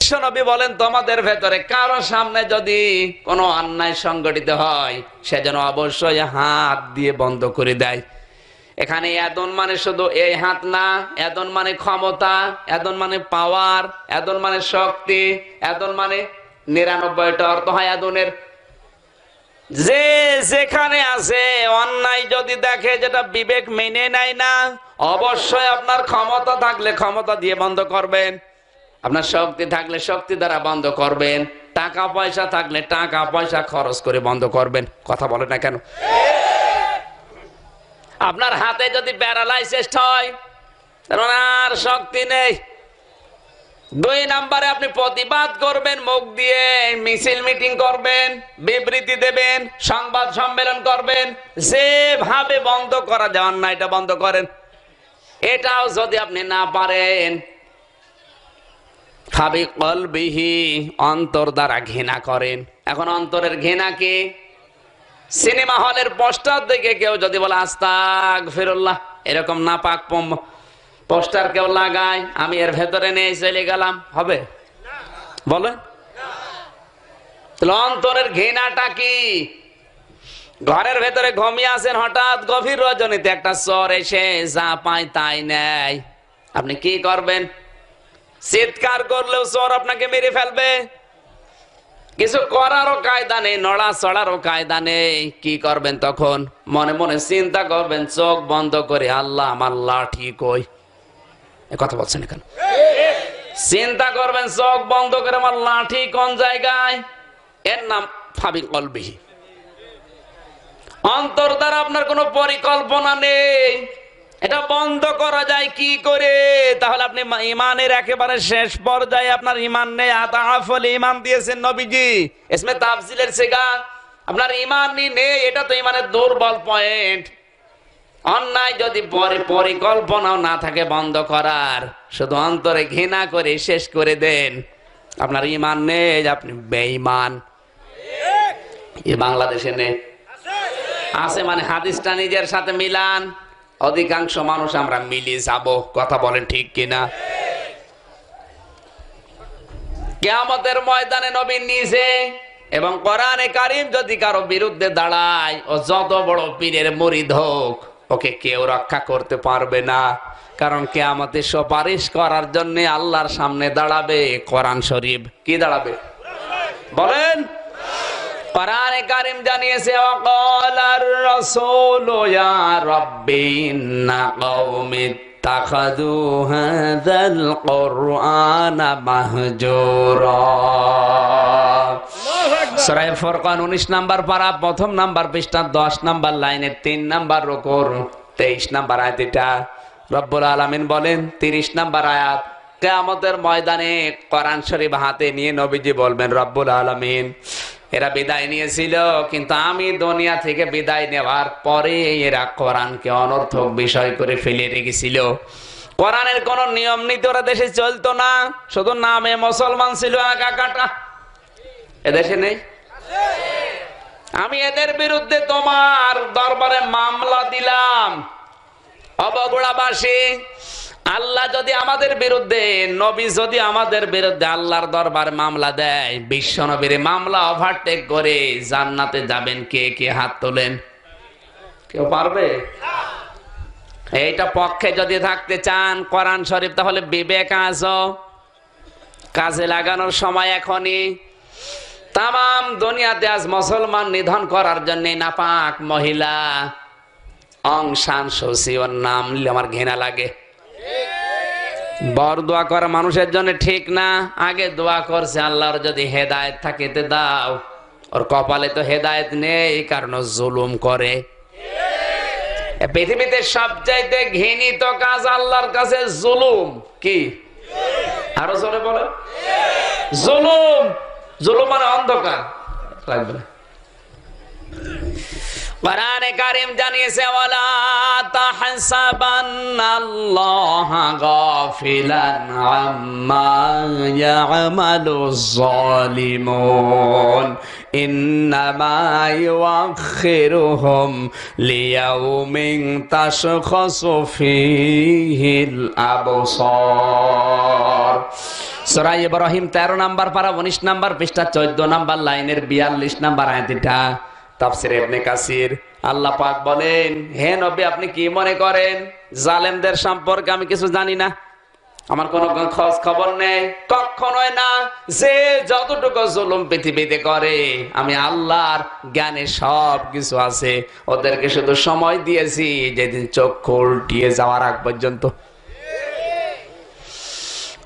বিশ্ব নবী বলেন, তোমাদের ভেতরে কারো সামনে যদি কোনো অন্যায় সংগঠিত হয় সেজন্য অবশ্যই হাত দিয়ে বন্ধ করে দেয়। এখানে এদন মানে শুধু এই হাত না, এদন মানে ক্ষমতা, এদন মানে পাওয়ার, এদন মানে শক্তি, এদন মানে 99টা অর্থ হয় এদনের। যে যেখানে আছে অন্যায় যদি দেখে যেটা বিবেক মেনে নেয় না, অবশ্যই আপনার ক্ষমতা থাকলে ক্ষমতা দিয়ে বন্ধ করবেন, আপনার শক্তি থাকলে শক্তি দ্বারা বন্ধ করবেন, টাকা পয়সা থাকলে টাকা পয়সা খরচ করে বন্ধ করবেন। কথা বলে না কেন? আপনার হাতে যদি প্যারালাইসিস হয়, আর শক্তি নেই, 2 নম্বরে আপনি প্রতিবাদ করবেন, মুখ দিয়ে মিছিল মিটিং করবেন, বিবৃতি দেবেন, সংবাদ সম্মেলন করবেন, যেভাবে বন্ধ করা যায় না এটা বন্ধ করেন। এটাও যদি আপনি না পারেন, খাবি কলবিহি, অন্তর দ্বারা ঘৃণা করেন। এখন অন্তরের ঘৃণা কি? সিনেমা হলের পোস্টার দেখে কেউ যদি বলে আস্তাগফিরুল্লাহ, এরকম নাপাক পোস্টার কেউ লাগায়, আমি এর ভেতরে নিয়ে চলে গেলাম, হবে? বলেন। অন্তরের ঘৃণাটা কি? ঘরের ভেতরে ঘুমিয়ে আছেন, হঠাৎ গভীর রজনীতে একটা চোর এসে যা পায় তাই নেয়, আপনি কি করবেন? চিৎকার করলেও চোর আপনাকে মেরে ফেলবে, কিছু করারও কায়দা নেই, নড়া চড়ারও কায়দা নেই। কি করবেন তখন? মনে মনে চিন্তা করবেন, চোখ বন্ধ করে, আল্লাহ আমার লাঠি কই? কথা বলছেন কেন? চিন্তা করবেন চোখ বন্ধ করে, আমার লাঠি কোন জায়গায়? এর নাম ফাবি কলবিহি। অন্তর দ্বারা আপনার কোনো পরিকল্পনা নেই, এটা বন্ধ করা যায় কি করে? তাহলে আপনি ইমানের একেবারে শেষ পর্যায়ে আপনার ইমান নেই। আতাফল ইমান দিয়েছেন নবীজি, ইসমে তাফজিলের সিগা। আপনার ইমানই নেই, এটা তো ইমানের দুর্বল পয়েন্ট। অন্যায় যদি পরিকল্পনাও না থাকে বন্ধ করার, শুধু অন্তরে ঘৃণা করে শেষ করে দেন, আপনার ইমান নেই, আপনি বেঈমান। এই বাংলাদেশে নেই, আছে মানে হাদিসটা নিজের সাথে মিলান। অধিকাংশ মানুষ আমরা মিলিয়ে যাব। কথা বলেন ঠিক কিনা? কিয়ামতের ময়দানে নবী নিজে এবং কোরআনে কারীম যদি কারো বিরুদ্ধে দাঁড়ায়, ও যত বড় পীরের মুরিদ হোক, ওকে কেউ রক্ষা করতে পারবে না। কারণ কিয়ামতে সুপারিশ করার জন্য আল্লাহর সামনে দাঁড়াবে কোরআন শরীফ। কি দাঁড়াবে? বলেন। কোরআনে কারীম জানিয়েছে, ওয়াকালার রাসূলু ইয়া রাব্বি ইন্না কওমি ইত্তাখাযু হাযাল কুরআনা মাহজুরা। সূরা ফুরকান 19 নাম্বার পারা, 1 নাম্বার পৃষ্ঠা, 10 নাম্বার লাইনের 3 নাম্বার রুকুর 23 নাম্বার আয়াত। এটা রব্বুল আলামিন বলেন 30 নাম্বার আয়াত। কিয়ামতের ময়দানে কোরআন শরীফ হাতে নিয়ে নবীজি বলবেন, রব্বুল আলামিন, এরা বিদায় নিয়েছিল, কিন্তু আমি দুনিয়া থেকে বিদায় নেওয়ার পরে এরা কোরআনকে অনর্থক বিষয় করে ফেলে রেখেছিল। কোরআনের কোন নিয়ম নীতি ওরা দেশে চলতো না, শুধু নামে মুসলমান ছিল, আগা কাটা। এদেশে নেই। আমি এদের বিরুদ্ধে তোমার দরবারে মামলা দিলাম। অবগুড়াবাসী, আল্লাহ যদি আমাদের বিরুদ্ধে, নবী যদি আমাদের বিরুদ্ধে আল্লাহর দরবারে মামলা দেয়, বিশ্ব নবীর মামলা ওভারটেক করে জান্নাতে যাবেন কে কে? হাত তোলেন। কেউ পারবে? এইটা পক্ষে যদি থাকতে চান কোরআন শরীফ, তাহলে বিবেক আজও কাজে লাগানোর সময় এখনই। তাম দুনিয়াতে আজ মুসলমান নিধন করার জন্য নাপাক মহিলা অং সান সূচি, ওর নাম নিলে আমার ঘৃণা লাগে। বর দোয়া করা মানুষের জন্য ঠিক না। আগে দোয়া করছে, আল্লাহর যদি হেদায়েত থাকে তে দাও। ওর কপালে তো হেদায়েত নেই, কারণ জুলুম করে। পৃথিবীতে সবচাইতে ঘৃণিত কাজ আল্লাহর কাছে জুলুম। কি? আরো জোরে বলে। জুলুম। জুলুম মানে অন্ধকার। লাগবে না। কোরআনে কারীম জানিয়েছে, ওয়ালা তাহসাবান্নাল্লাহা গাফিলান আম্মা ইয়ামালুজ যালিমুন, ইন্নামা ইউআখিরুহুম লিয়াউমিন তাশখাসু ফীহিল আবসার। সূরা ইব্রাহিম 13 নাম্বার পারা 19 নাম্বার পৃষ্ঠা 14 নাম্বার লাইনের 42 নাম্বার আয়াতটা তাফসীর ইবনে কাসির। আল্লাহ পাক বলেন, হে নবী আপনি কি মনে করেন জালেমদের সম্পর্কে আমি কিছু জানি না? আমার কোনো খোঁজ খবর নেই? কখনোই না। যে যতটুকু জুলুম পৃথিবীতে করে আমি আল্লাহর জ্ঞানে সব কিছু আছে। ওদেরকে শুধু সময় দিয়েছি যেদিন চক্ষু উল্টিয়ে যাওয়ার আগ পর্যন্ত।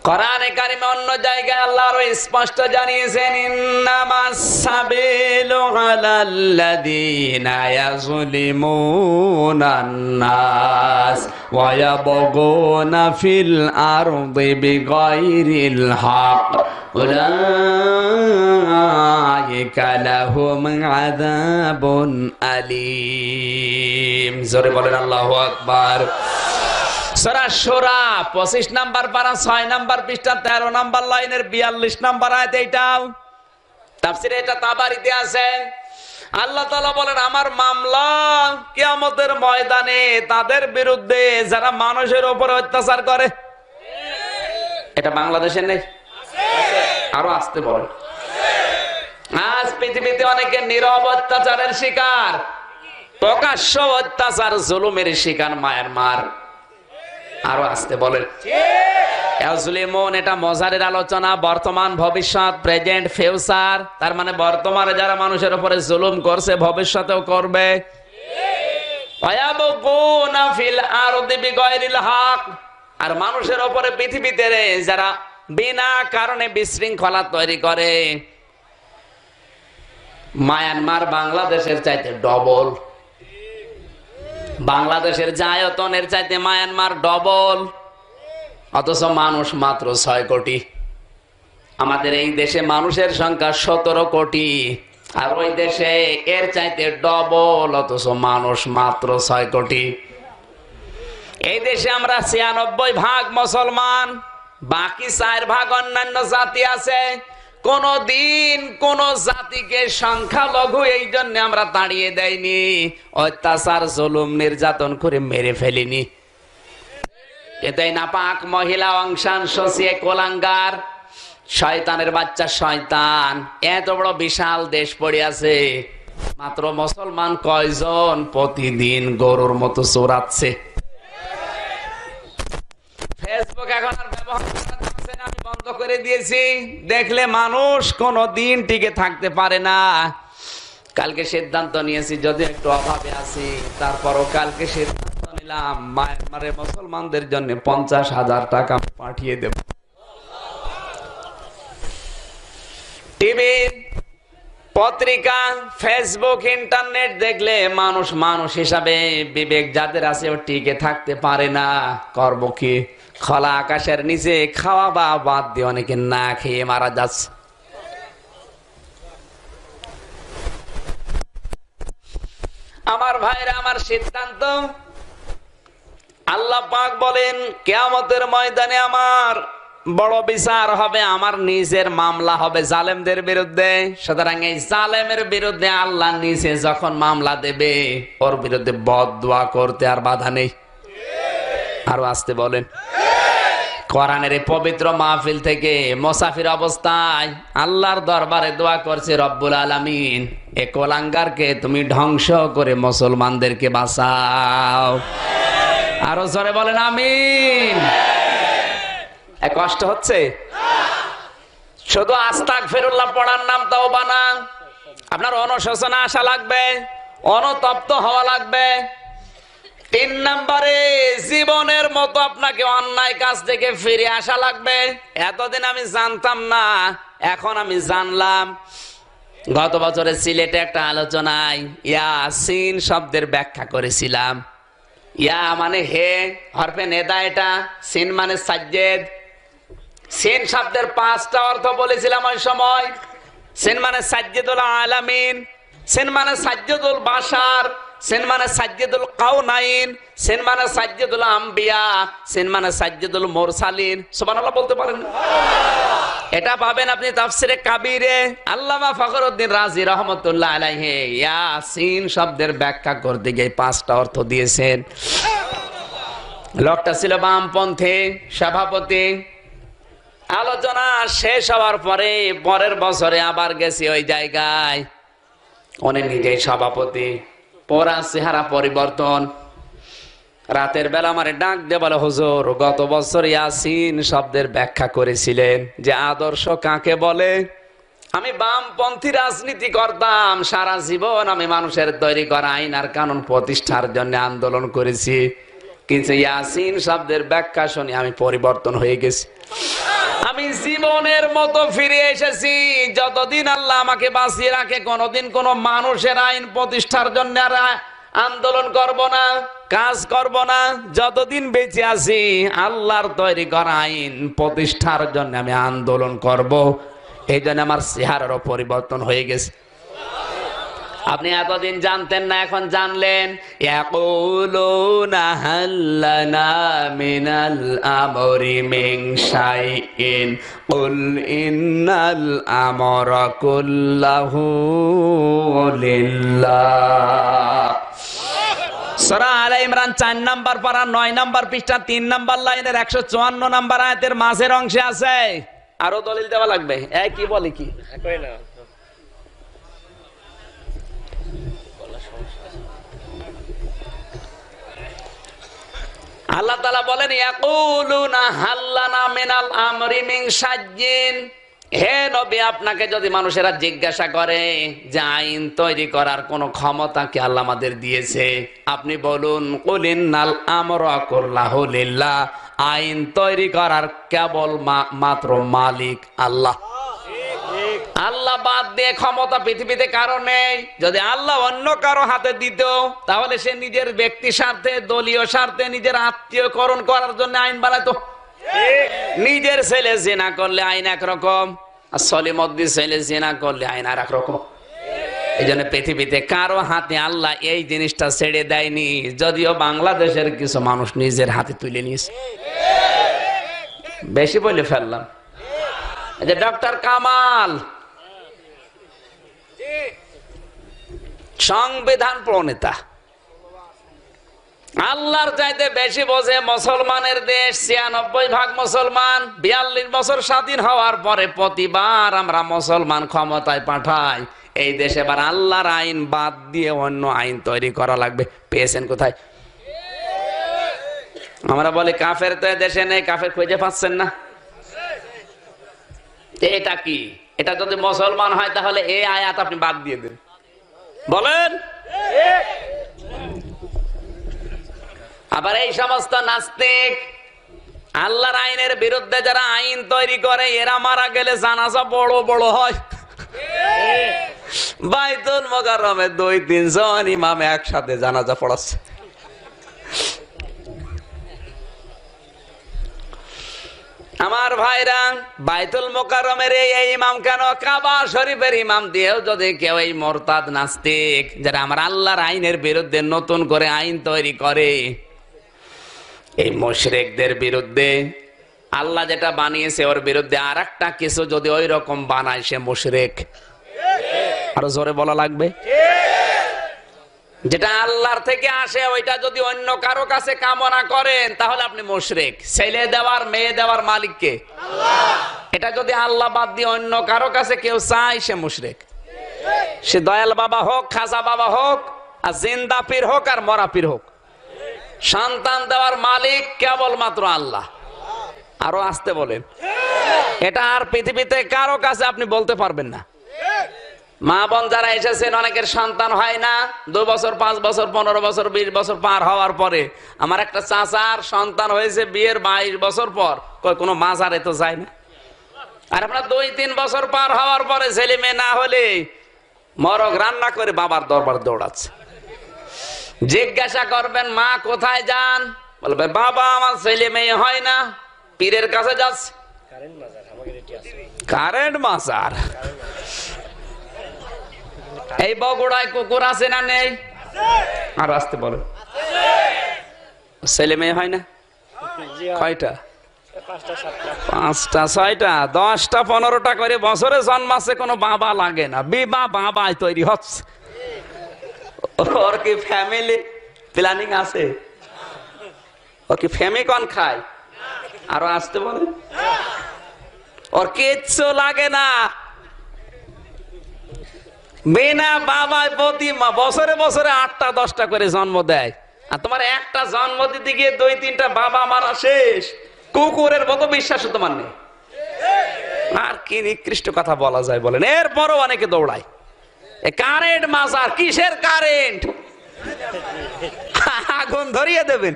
কোরআনে কারিমে অন্য জায়গায় আল্লাহ আরো স্পষ্ট জানিয়েছেন, ইন্নামাস সাবিলু আলাল্লাযীনা ইয়াযলিমুনান নাস ওয়া ইয়াবগুনা ফিল আরদি বিগাইরিল হক উলাইকা লাহুম আযাবুন আলীম। জোরে বলেন আল্লাহু আকবার। সূরা শূরা 25 নাম্বার পারা 6 নাম্বার পৃষ্ঠা 13 নাম্বার লাইনের 42 নাম্বার আয়াত। এইটাও তাফসীরে এটা তাবারিতে আছে। আল্লাহ তাআলা বলেন, আমার মামলা কিয়ামতের ময়দানে তাদের বিরুদ্ধে যারা মানুষের উপরে অত্যাচার করে। এটা বাংলাদেশে নেই? আরো আসতে বলেন। আজ পৃথিবীতে অনেকে নীরব অত্যাচারের শিকার, প্রকাশ্য অত্যাচার জুলুমের শিকার মায়ানমার। আরো আসতে বলেন। এটা মজারের আলোচনা, বর্তমান ভবিষ্যৎ, প্রেজেন্ট ফিউচার। তার মানে বর্তমানে যারা মানুষের উপরে জুলুম করছে ভবিষ্যতেও করবে। আর মানুষের উপরে পৃথিবীতে যারা বিনা কারণে বিশৃঙ্খলা তৈরি করে, মায়ানমার বাংলাদেশের চাইতে ডবল। বাংলাদেশের যে আয়তনের চাইতে মায়ানমার ডবল, অথচ মানুষ মাত্র 6 কোটি। আমাদের এই দেশে মানুষের সংখ্যা 17 কোটি, আর ওই দেশে এর চাইতে ডবল, অথচ মানুষ মাত্র 6 কোটি। এই দেশে আমরা 96 ভাগ মুসলমান, বাকি 4 ভাগ অন্যান্য জাতি আছে। কোন দিন কোন জাতিকে সংখ্যালঘু এই জন্য আমরা দাঁড়িয়ে দেয়নি, অত্যাচার জুলুম নির্যাতন করে মেরে ফেলিনি। এটাই না পাক মহিলা অংশান সসিয়ে কোলাঙ্গার, শয়তানের বাচ্চা শয়তান। এত বড় বিশাল দেশ পড়ে আছে, মাত্র মুসলমান কয়জন প্রতিদিন গরুর মতো চোরাচ্ছে। ফেসবুক এখন আর ব্যবহার আমি বন্ধ করে দিয়েছি। দেখলে মানুষ কোনো দিন টিকে থাকতে পারে না। কালকে সিদ্ধান্ত নিয়েছি, যদি একটু অভাবে আছি তারপরও কালকে সিদ্ধান্ত নিলাম মায়ানমারে মুসলমানদের জন্য 50,000 টাকা পাঠিয়ে দেব। টিভি, পত্রিকা, ফেসবুক, ইন্টারনেট দেখলে মানুষ মানুষ হিসাবে বিবেক যাদের আছে ও টিকে থাকতে পারে না। করব কি? খোলা আকাশের নিচে খাওয়া বা বাদ দিয়ে অনেকে না খেয়ে মারা যাচ্ছে। আমার ভাইরা, আমার সিদ্ধান্ত, আল্লাহ পাক বলেন কিয়ামতের ময়দানে আমার বড় বিচার হবে, আমার নিজের মামলা হবে জালেমদের বিরুদ্ধে। সুতরাং এই জালেমের বিরুদ্ধে আল্লাহ নিজে যখন মামলা দেবে, ওর বিরুদ্ধে বদদোয়া করতে আর বাধা নেই। আরো আসতে বলেন। কোরআনের এই পবিত্র মাহফিল থেকে মুসাফির অবস্থায় আল্লাহর দরবারে দোয়া করছে, রব্বুল আলামিন এ কোলাঙ্গারকে তুমি ধ্বংস করে মুসলমানদেরকে বাঁচাও। আরো জোরে বলেন আমিন। কষ্ট হচ্ছে? শুধু আস্তাগফিরুল্লাহ পড়ার নাম তাওবা না, আপনার অনুশোচনা আসা লাগবে, অনুতপ্ত হওয়া লাগবে। 3 নম্বরে জীবনের মতো আপনাকে অন্যায় কাজ থেকে ফিরে আসা লাগবে। এতদিন আমি জানতাম না, এখন আমি জানলাম। গত বছরে সিলেটে একটা আলোচনায় ইয়াসিন শব্দের ব্যাখ্যা করেছিলাম। ইয়া মানে হে, হরফে নেদা এটা, সিন মানে সাজ্জেদ। সিন শব্দের 5টা অর্থ বলেছিলাম ওই সময়। সিন মানে সাজ্জেদুল আলামিন, সিন মানে সাজ্জেদুল বাশার, সিন মানে সাজ্জেদুল কাউনাইন, সিন মানে সাজ্জেদুল আম্বিয়া, সিন মানে সাজ্জেদুল মুরসালিন। সুবহানাল্লাহ বলতে পারেন? এটা পাবেন আপনি তাফসিরে কাবীরে। আল্লামা ফখরুদ্দিন রাজি রহমাতুল্লাহ আলাইহি ইয়াসিন শব্দের ব্যাখ্যা করতে গিয়ে 5টা অর্থ দিয়েছেন। লোকটা ছিল বামপন্থী সভাপতি, আলোচনা শেষ হওয়ার পরে পরের বছরে আবার গেছি ওই জায়গায়, উনি নিজেই সভাপতি, পড়া চেহারা পরিবর্তন। রাতের বেলা আমারে ডাক দিয়ে বলে, হুজুর গত বছর ইয়াসিন শব্দের ব্যাখ্যা করেছিলেন যে আদর্শ কাকে বলে। আমি বামপন্থী রাজনীতি করতাম, সারা জীবন আমি মানুষের তৈরি করা আইন আর কানুন প্রতিষ্ঠার জন্য আন্দোলন করেছি, কিন্তু ইয়াসিন শব্দের ব্যাখ্যা শুনে আমি পরিবর্তন হয়ে গেছি। আমি জীবনের মতো ফিরে এসেছি। যতদিন আল্লাহ আমাকে বাঁচিয়ে রাখে কোনোদিন কোন মানুষের আইন প্রতিষ্ঠার জন্য আর আন্দোলন করব না, কাজ করব না। যতদিন বেঁচে আছি আল্লাহর তৈরি করা আইন প্রতিষ্ঠার জন্য আমি আন্দোলন করব। এই জন্য আমার চেহারারও পরিবর্তন হয়ে গেছে। আপনি এতদিন জানতেন না, এখন জানলেন। ইয়াকুলুনা হাল্লানা মিনাল আমরি মিন শাইইন কুল ইন্নাল আমরা কুল্লাহু লিল্লাহ। সূরা আলে ইমরান 4 নাম্বার পারা 9 নাম্বার পৃষ্ঠা 3 নাম্বার লাইনের 154 নাম্বার আয়াতের মাঝের অংশে আছে। আরো দলিল দেওয়া লাগবে। এই কি বলে কি আল্লাহ তাআলা বলেন, ইয়াকুলুনা হাল্লানা মিনাল আমরি মিন শাইইন। হে নবী, আপনাকে যদি মানুষেরা জিজ্ঞাসা করে যে আইন তৈরি করার কোন ক্ষমতা কি আল্লাহ আমাদের দিয়েছে, আপনি বলুন কুল ইন্নাল আমরা কুল্লাহু লিল্লাহ। আইন তৈরি করার কেবল মাত্র মালিক আল্লাহ। আল্লাহ বাদ দিয়ে ক্ষমতা পৃথিবীতে কারো নেই। যদি আল্লাহ অন্য কারো হাতে দিত তাহলে সে নিজের ব্যক্তি স্বার্থে, দলীয় স্বার্থে, নিজের আত্মীয়করণ করার জন্য আইন বানাতো। নিজের ছেলে জিনা করলে আইন একরকম, আর সলিমদ্দি ছেলে জিনা করলে আইন আর একরকম। এই জন্য পৃথিবীতে কারো হাতে আল্লাহ এই জিনিসটা ছেড়ে দেয়নি, যদিও বাংলাদেশের কিছু মানুষ নিজের হাতে তুলে নিয়েছে। বেশি বলে ফেললাম। এই যে ডক্টর কামাল সংবিধান প্রণেতা, আল্লাহর চাইতে বেশি বোঝে মুসলমানের দেশ। 96% মুসলমান। 42 বছর স্বাধীন হওয়ার পরে প্রতিবার আমরা মুসলমান ক্ষমতায় পাঠাই। এই দেশে এবার আল্লাহর আইন বাদ দিয়ে অন্য আইন তৈরি করা লাগবে। পেয়েছেন কোথায়? আমরা বলি কাফের তো দেশে নেই, কাফের খুঁজে পাচ্ছেন না। এটা কি? এটা যদি মুসলমান হয় তাহলে এই আয়াত আপনি বাদ দিয়ে দেন, বলেন। আবার এই সমস্ত নাস্তিক, আল্লাহর আইনের বিরুদ্ধে যারা আইন তৈরি করে, এরা মারা গেলে জানাজা বড় বড় হয়। বাইতুল মুকাররমে 2-3 জন ইমাম একসাথে জানাজা পড়াচ্ছে। আমার ভাইরা, বাইতুল মুকাররমের এই ইমাম কেন, কাবা শরীফের ইমাম দিয়েও যদি কেউ এই মুরতাদ নাস্তিক যারা আমার আল্লাহর আইনের বিরুদ্ধে নতুন করে আইন তৈরি করে, এই মুশরিকদের বিরুদ্ধে আল্লাহ যেটা বানিয়েছে ওর বিরুদ্ধে আর একটা কিছু যদি ওই রকম বানায়, সে মুশরিক। আরো জোরে বলা লাগবে। যেটা আল্লাহর থেকে আসে ওইটা যদি অন্য কারো কাছে কামনা করেন তাহলে আপনি মুশরিক। ছেলে দেওয়ার, মেয়ে দেওয়ার মালিক কে? আল্লাহ। এটা যদি আল্লাহ বাদ দিয়ে অন্য কারো কাছে কেউ চায়, সে মুশরিক। সে দয়াল বাবা হোক, খাজা বাবা হোক, আর জিন্দা পীর হোক আর মরা পীর হোক, সন্তান দেওয়ার মালিক কেবলমাত্র আল্লাহ। আরো আসতে বলেন। এটা আর পৃথিবীতে কারো কাছে আপনি বলতে পারবেন না। মা বোন যারা এসেছেন, অনেকের সন্তান হয় না। 2 বছর, 5 বছর, 15 বছর, 20 বছর পার হওয়ার পরে আমার একটা চাচার সন্তান হয়েছে বিয়ের 22 বছর পর। কোনো মাজারে তো যায় না। আর আপনার 2-3 বছর পার হওয়ার পরে ছেলে মেয়ে না হলে মরক রান্না করে বাবার দরবার দৌড়াচ্ছে। জিজ্ঞাসা করবেন মা কোথায় যান, বলবে বাবা আমার ছেলে মেয়ে হয় না, পীরের কাছে যাচ্ছে। কারেন্ট মাজার। এই বগুড়ায় কুকুর আছে না নেই? আর আসতে বলো। ছেলে মেয়ে হয় না? কয়টা? 5টা 6টা 10টা 15টা করে বছরে জন্মাচ্ছে, কোনো বাবা লাগে না। বিবাহ বাবাই তৈরি হচ্ছে। ওর কি ফ্যামিলি প্ল্যানিং আছে? ও কি ফ্যামিকন খায়? আরো আসতে বলে। ওর কিচ্ছু লাগে না। বিনা বাবায় প্রতি বছরে বছরে 8টা 10টা করে জন্ম দেয়, আর তোমার একটা জন্ম দিতে গিয়ে 2-3টা বাবা মারা শেষ। কুকুরের মতো বিশ্বাস তোমার নেই। আর কি নিকৃষ্ট কথা বলা যায় বলেন। এরপরও অনেকে দৌড়ায়। কারেন্ট মাজার, কিসের কারেন্ট? আগুন ধরিয়ে দেবেন।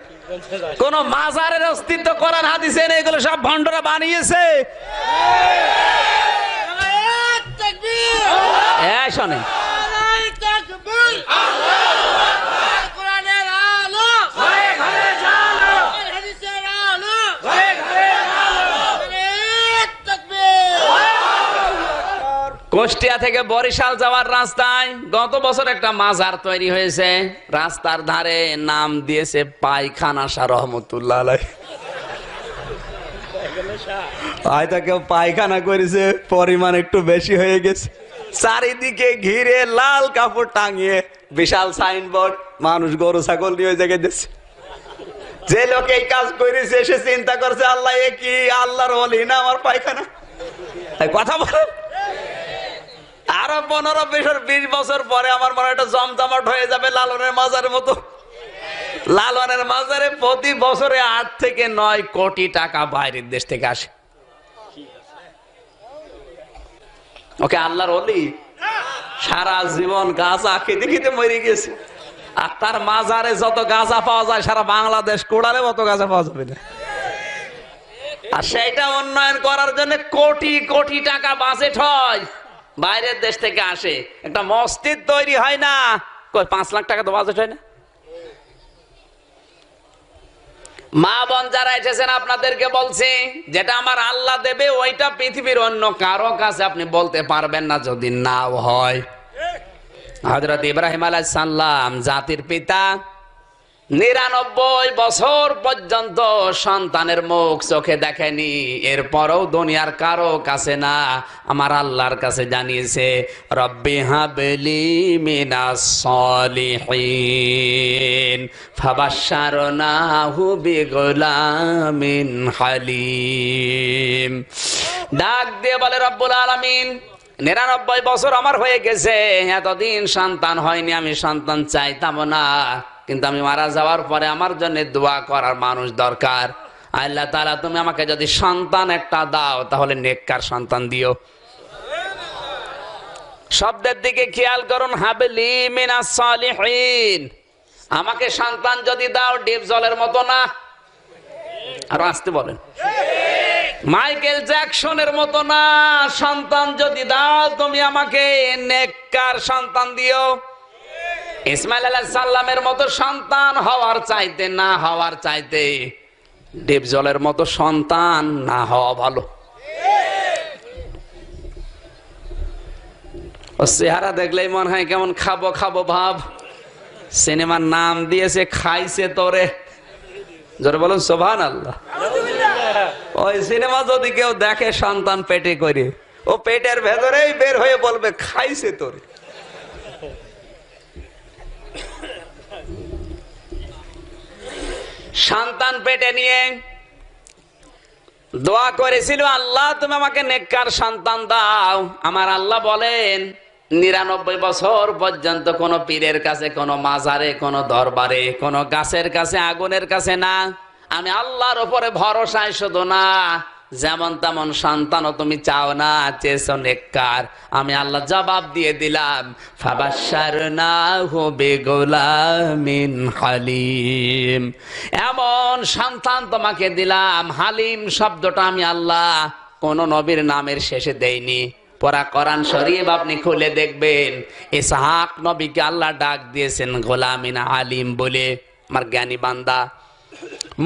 কোন মাজারের অস্তিত্ব কোরআন হাদিসে নেই, এগুলো সব ভণ্ডরা বানিয়েছে। শোনেন, কুষ্টিয়া থেকে বরিশাল যাওয়ার রাস্তায় গত বছর একটা মাজার তৈরি হয়েছে। রাস্তার ধারে নাম দিয়েছে পায়খানা শাহ রহমতুল্লাহ আলাইহ। হয়তো কেউ পায়খানা করেছে, পরিমাণ একটু বেশি হয়ে গেছে। চারিদিকে ঘিরে লাল কাপড় টাঙিয়ে বিশাল সাইনবোর্ড, মানুষ গরু ছাগল নিয়ে জায়গায় দিচ্ছে। যে লোক এই কাজ করেছে সে চিন্তা করছে, আল্লাহ এ কি আল্লাহর ওলি না আমার পায়খানা? কথা বলেন। আরো 15-20 বছর পরে আমার মনে একটা জমজমাট হয়ে যাবে লালনের মাজারের মতো। লালনের মাজারে প্রতি বছরে 8 থেকে 9 কোটি টাকা বাইরের দেশ থেকে আসে। ওকে আল্লাহর ওলি? সারা জীবন গাঁজা খেতে খেতে মরে গেছে, আর তার মাজারে যত গাঁজা পাওয়া যায় সারা বাংলাদেশ কোড়ালে অত গাঁজা পাওয়া যাবে না। আর সেইটা উন্নয়ন করার জন্য কোটি কোটি টাকা বাজেট হয়, বাইরের দেশ থেকে আসে। একটা মসজিদ তৈরি হয় না, 5 লাখ টাকা তো বাজেট হয় না। মা বোন যারা এসেছেন আপনাদেরকে বলছি, যেটা আমার আল্লাহ দেবে ওইটা পৃথিবীর অন্য কারো কাছে আপনি বলতে পারবেন না যদি নাও হয়। হযরত ইব্রাহিম আলাইহিস সালাম জাতির পিতা, 99 বছর পর্যন্ত সন্তানের মুখ চোখে দেখেনি। এরপরও দুনিয়ার কারো কাছে না, আমার আল্লাহর কাছে জানিয়েছে, রব্বি হাবলি মিনাস সলিহিন ফাবাশশারনাহু বিগুলামিন হালিম। ডাক দিয়ে বলে, রব্বুল আলামিন, 99 বছর আমার হয়ে গেছে, এতদিন সন্তান হয়নি, আমি সন্তান চাইতাম না, কিন্তু আমি মারা যাওয়ার পরে আমার জন্য দোয়া করার মানুষ দরকার। আল্লাহ তাআলা তুমি আমাকে যদি সন্তান একটা দাও তাহলে নেককার সন্তান দিও। শব্দের দিকে খেয়াল করুন, হাবলি মিনাস সলিহিন। আমাকে সন্তান যদি দাও ডিপ জলের মতো না, আর আসতে বলেন, মাইকেল জ্যাকসনের মতো না। সন্তান যদি দাও তুমি আমাকে নেককার সন্তান দিও। ইসমাইল আলাইহিস সালামের মতো সন্তান হওয়ার চাইতে না হওয়ার চাইতে ডিপ জলের মতো সন্তান না হওয়া ভালো। ও চেহারা দেখলেই মনে হয় কেমন খাবো খাবো ভাব। সিনেমার নাম দিয়েছে খাইছে তোরে। জোরে বলুন সুবহানাল্লাহ। ওই সিনেমা যদি কেউ দেখে সন্তান পেটে করে, ও পেটের ভেতরেই বের হয়ে বলবে খাইছে তোরে। সন্তান পেটে নিয়ে দোয়া করেছিল, আল্লাহ তুমি আমাকে নেককার সন্তান দাও। আমার আল্লাহ বলেন, 99 বছর পর্যন্ত কোন পীরের কাছে, কোন মাজারে, কোন দরবারে, কোন গাছের কাছে, আগুনের কাছে না, আমি আল্লাহর উপরে ভরসায় শুধু না, যেমন তেমন সন্তানও তুমি চাও না, চেয়েছো নেককার। আমি আল্লাহ জবাব দিয়ে দিলাম, ফাবাশশারনাহু বিগুলামিন হালিম। এমন সন্তান তোমাকে দিলাম। হালিম শব্দটা আমি আল্লাহ কোন নবীর নামের শেষে দেইনি। পরা কোরআন শরীফ আপনি খুলে দেখবেন, ইসহাক নবীকে আল্লাহ ডাক দিয়েছেন গোলামিন আলিম বলে, আমার জ্ঞানী বান্দা।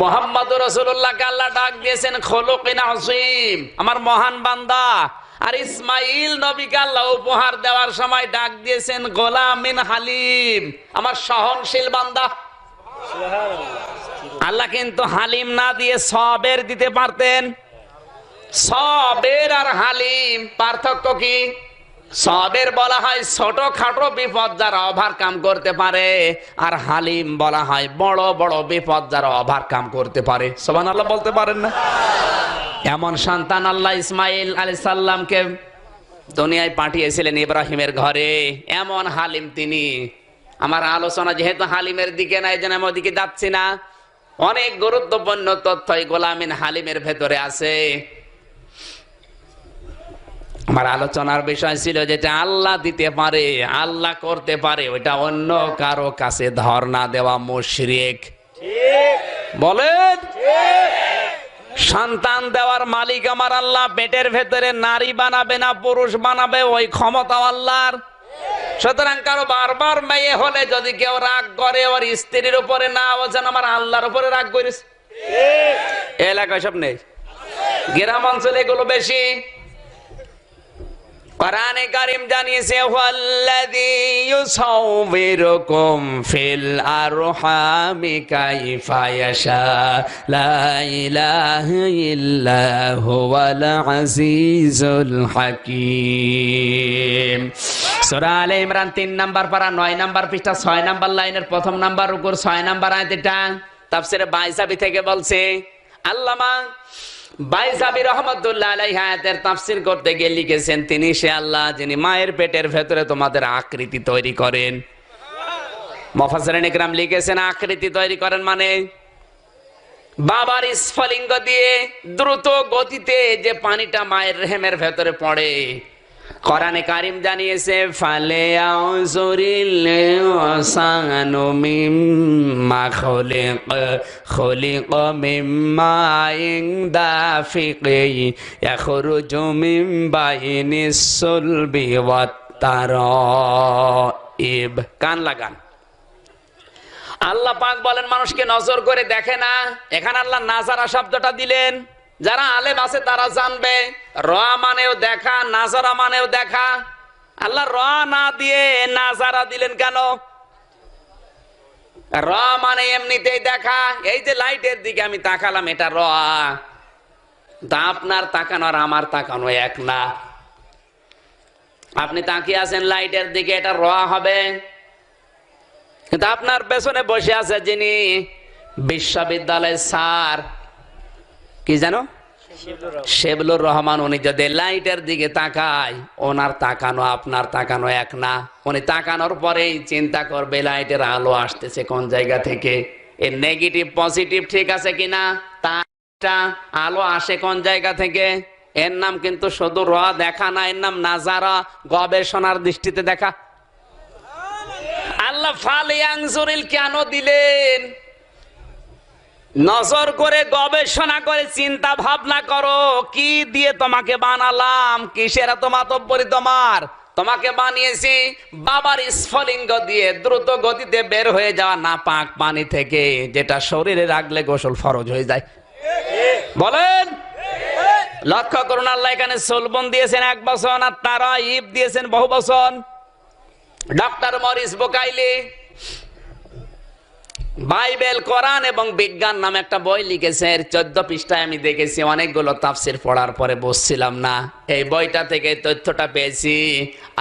মুহাম্মদ রাসূলুল্লাহকে আল্লাহ ডাক দিয়েছেন খুলুকিন আযীম, আমার মহান বান্দা। আর ইসমাইল নবীকে আল্লাহ উপহার দেওয়ার সময় ডাক দিয়েছেন গোলামিন হালিম, আমার সহনশীল বান্দা। আল্লাহ কিন্তু হালিম না দিয়ে সবের দিতে পারতেন। সবের আর হালিম পার্থক্য কি? সবের বলা হয় ছোট খাটো বিপদ যারা ওভারকাম করতে পারে, আর হালিম বলা হয় বড় বড় বিপদ যারা ওভারকাম করতে পারে। সুবহানাল্লাহ বলতে পারেন না? এমন সন্তান আল্লাহ ইসমাইল আলাইহিস সালামকে দুনিয়ায় পাঠিয়েছিলেন ইব্রাহিমের ঘরে। এমন হালিম তিনি। আমার আলোচনা যেহেতু হালিমের দিকে নাই, যেন আমি ওদিকে যাচ্ছি না। অনেক গুরুত্বপূর্ণ তথ্য এই গোলামিন হালিমের ভেতরে আছে। আমার আলোচনার বিষয় ছিল যেটা আল্লাহ দিতে পারে, আল্লাহ করতে পারে, ওইটা অন্য কারো কাছে ধর্ণা দেওয়া মুশরিক। বলেন সন্তান দেওয়ার মালিক আমার আল্লাহ। পেটের ভেতরে নারী বানাবে না পুরুষ বানাবে, ওই ক্ষমতা আল্লাহর। সুতরাং কারো বারবার মেয়ে হলে যদি কেউ রাগ করে ওর স্ত্রীর উপরে না, ও যেন আমার আল্লাহর উপরে রাগ করেছে। এলাকায় সব নেই, গ্রাম অঞ্চলে এগুলো বেশি। কোরআনে কারীম জানিয়েছে ওয়াল্লাযী ইউসাউবিরুকুম ফিল আরহামি কাইফা ইয়াশা লা ইলাহা ইল্লা হুয়াল আজিজুল হাকীম। সূরা আলে ইমরান 3 নাম্বার পারা 9 নাম্বার পৃষ্ঠা 6 নাম্বার লাইনের প্রথম নাম্বার রুকুর 6 নাম্বার আয়াত। এটা তাফসীরে বাইসাবি থেকে বলছে। আল্লামা বাইসাবি রাহমাতুল্লাহ আলাইহি আয়াতের তাফসীর করতে গিয়ে লিখেছেন, তিনি সে আল্লাহ যিনি মায়ের পেটের ভেতরে তোমাদের আকৃতি তৈরি করেন। মুফাসসিরিন ইকরাম লিখেছেন আকৃতি তৈরি করেন মানে বাবার স্ফলিঙ্গ দিয়ে দ্রুত গতিতে যে পানিটা মায়ের রেহেমের ভেতরে পড়ে। কোরআনে কারীম জানিয়েছে ফালে আউযুরিল ইনসানু মিম্মা খুলিক মিম্মা দাফিকি ইয়াখরুজু মিন বাইনিস সুলবি ওয়াত তারাইব। কান লাগান। আল্লাহ পাক বলেন মানুষকে নজর করে দেখে না। এখানে আল্লাহ নাজারা শব্দটা দিলেন, যারা আলেম আছে তারা জানবে। র মানেও দেখা, নাজারা মানেও দেখা। আল্লাহ র না দিয়ে নাজারা দিলেন কেন? র মানে এমনিতেই দেখা। এই যে লাইটের দিকে আমি তাকালাম, এটা র। তা আপনার তাকানো আর আমার তাকানো এক না। আপনি তাকিয়ে আছেন লাইটের দিকে, এটা র হবে। কিন্তু আপনার পেছনে বসে আছে যিনি বিশ্ববিদ্যালয়ের স্যার, কি জানো, শেবলুর রহমান, উনি যদি লাইটের দিকে তাকায়, ওনার তাকানো আপনার তাকানো এক না। উনি তাকানোর পরেই চিন্তা করবে লাইটের আলো আসতেছে কোন জায়গা থেকে, এর নেগেটিভ পজিটিভ ঠিক আছে কিনা, তারটা আলো আসে কোন জায়গা থেকে। এর নাম কিন্তু শুধু র দেখা না, এর নাম নাজারা, গবেষণার দৃষ্টিতে দেখা। আল্লাহ ফালিয়ানজুরিল কেন দিলেন? নজর করে গবেষণা করে চিন্তা ভাবনা করো, কি দিয়ে তোমাকে বানালাম, কিসের এত মাতব্বরি তোমার। তোমাকে বানিয়েছি বাবার স্ফলিঙ্গ দিয়ে দ্রুত গতিতে বের হয়ে যাওয়া নাপাক পানি থেকে, যেটা শরীরে রাখলে গোসল ফরজ হয়ে যায়। বলেন লক্ষ্য করুন, আল্লাহ এখানে সুলবন দিয়েছেন 1 বছর আর তারাইব দিয়েছেন বহু বছর। ডক্টর মরিস বুকাইলি বাইবেল, কোরআন এবং বিজ্ঞান নামে একটা বই লিখেছে। 14 পৃষ্ঠায় আমি দেখেছি, অনেকগুলো তাফসীর পড়ার পরে বসছিলাম না। এই বইটা থেকে তথ্যটা পেয়েছি।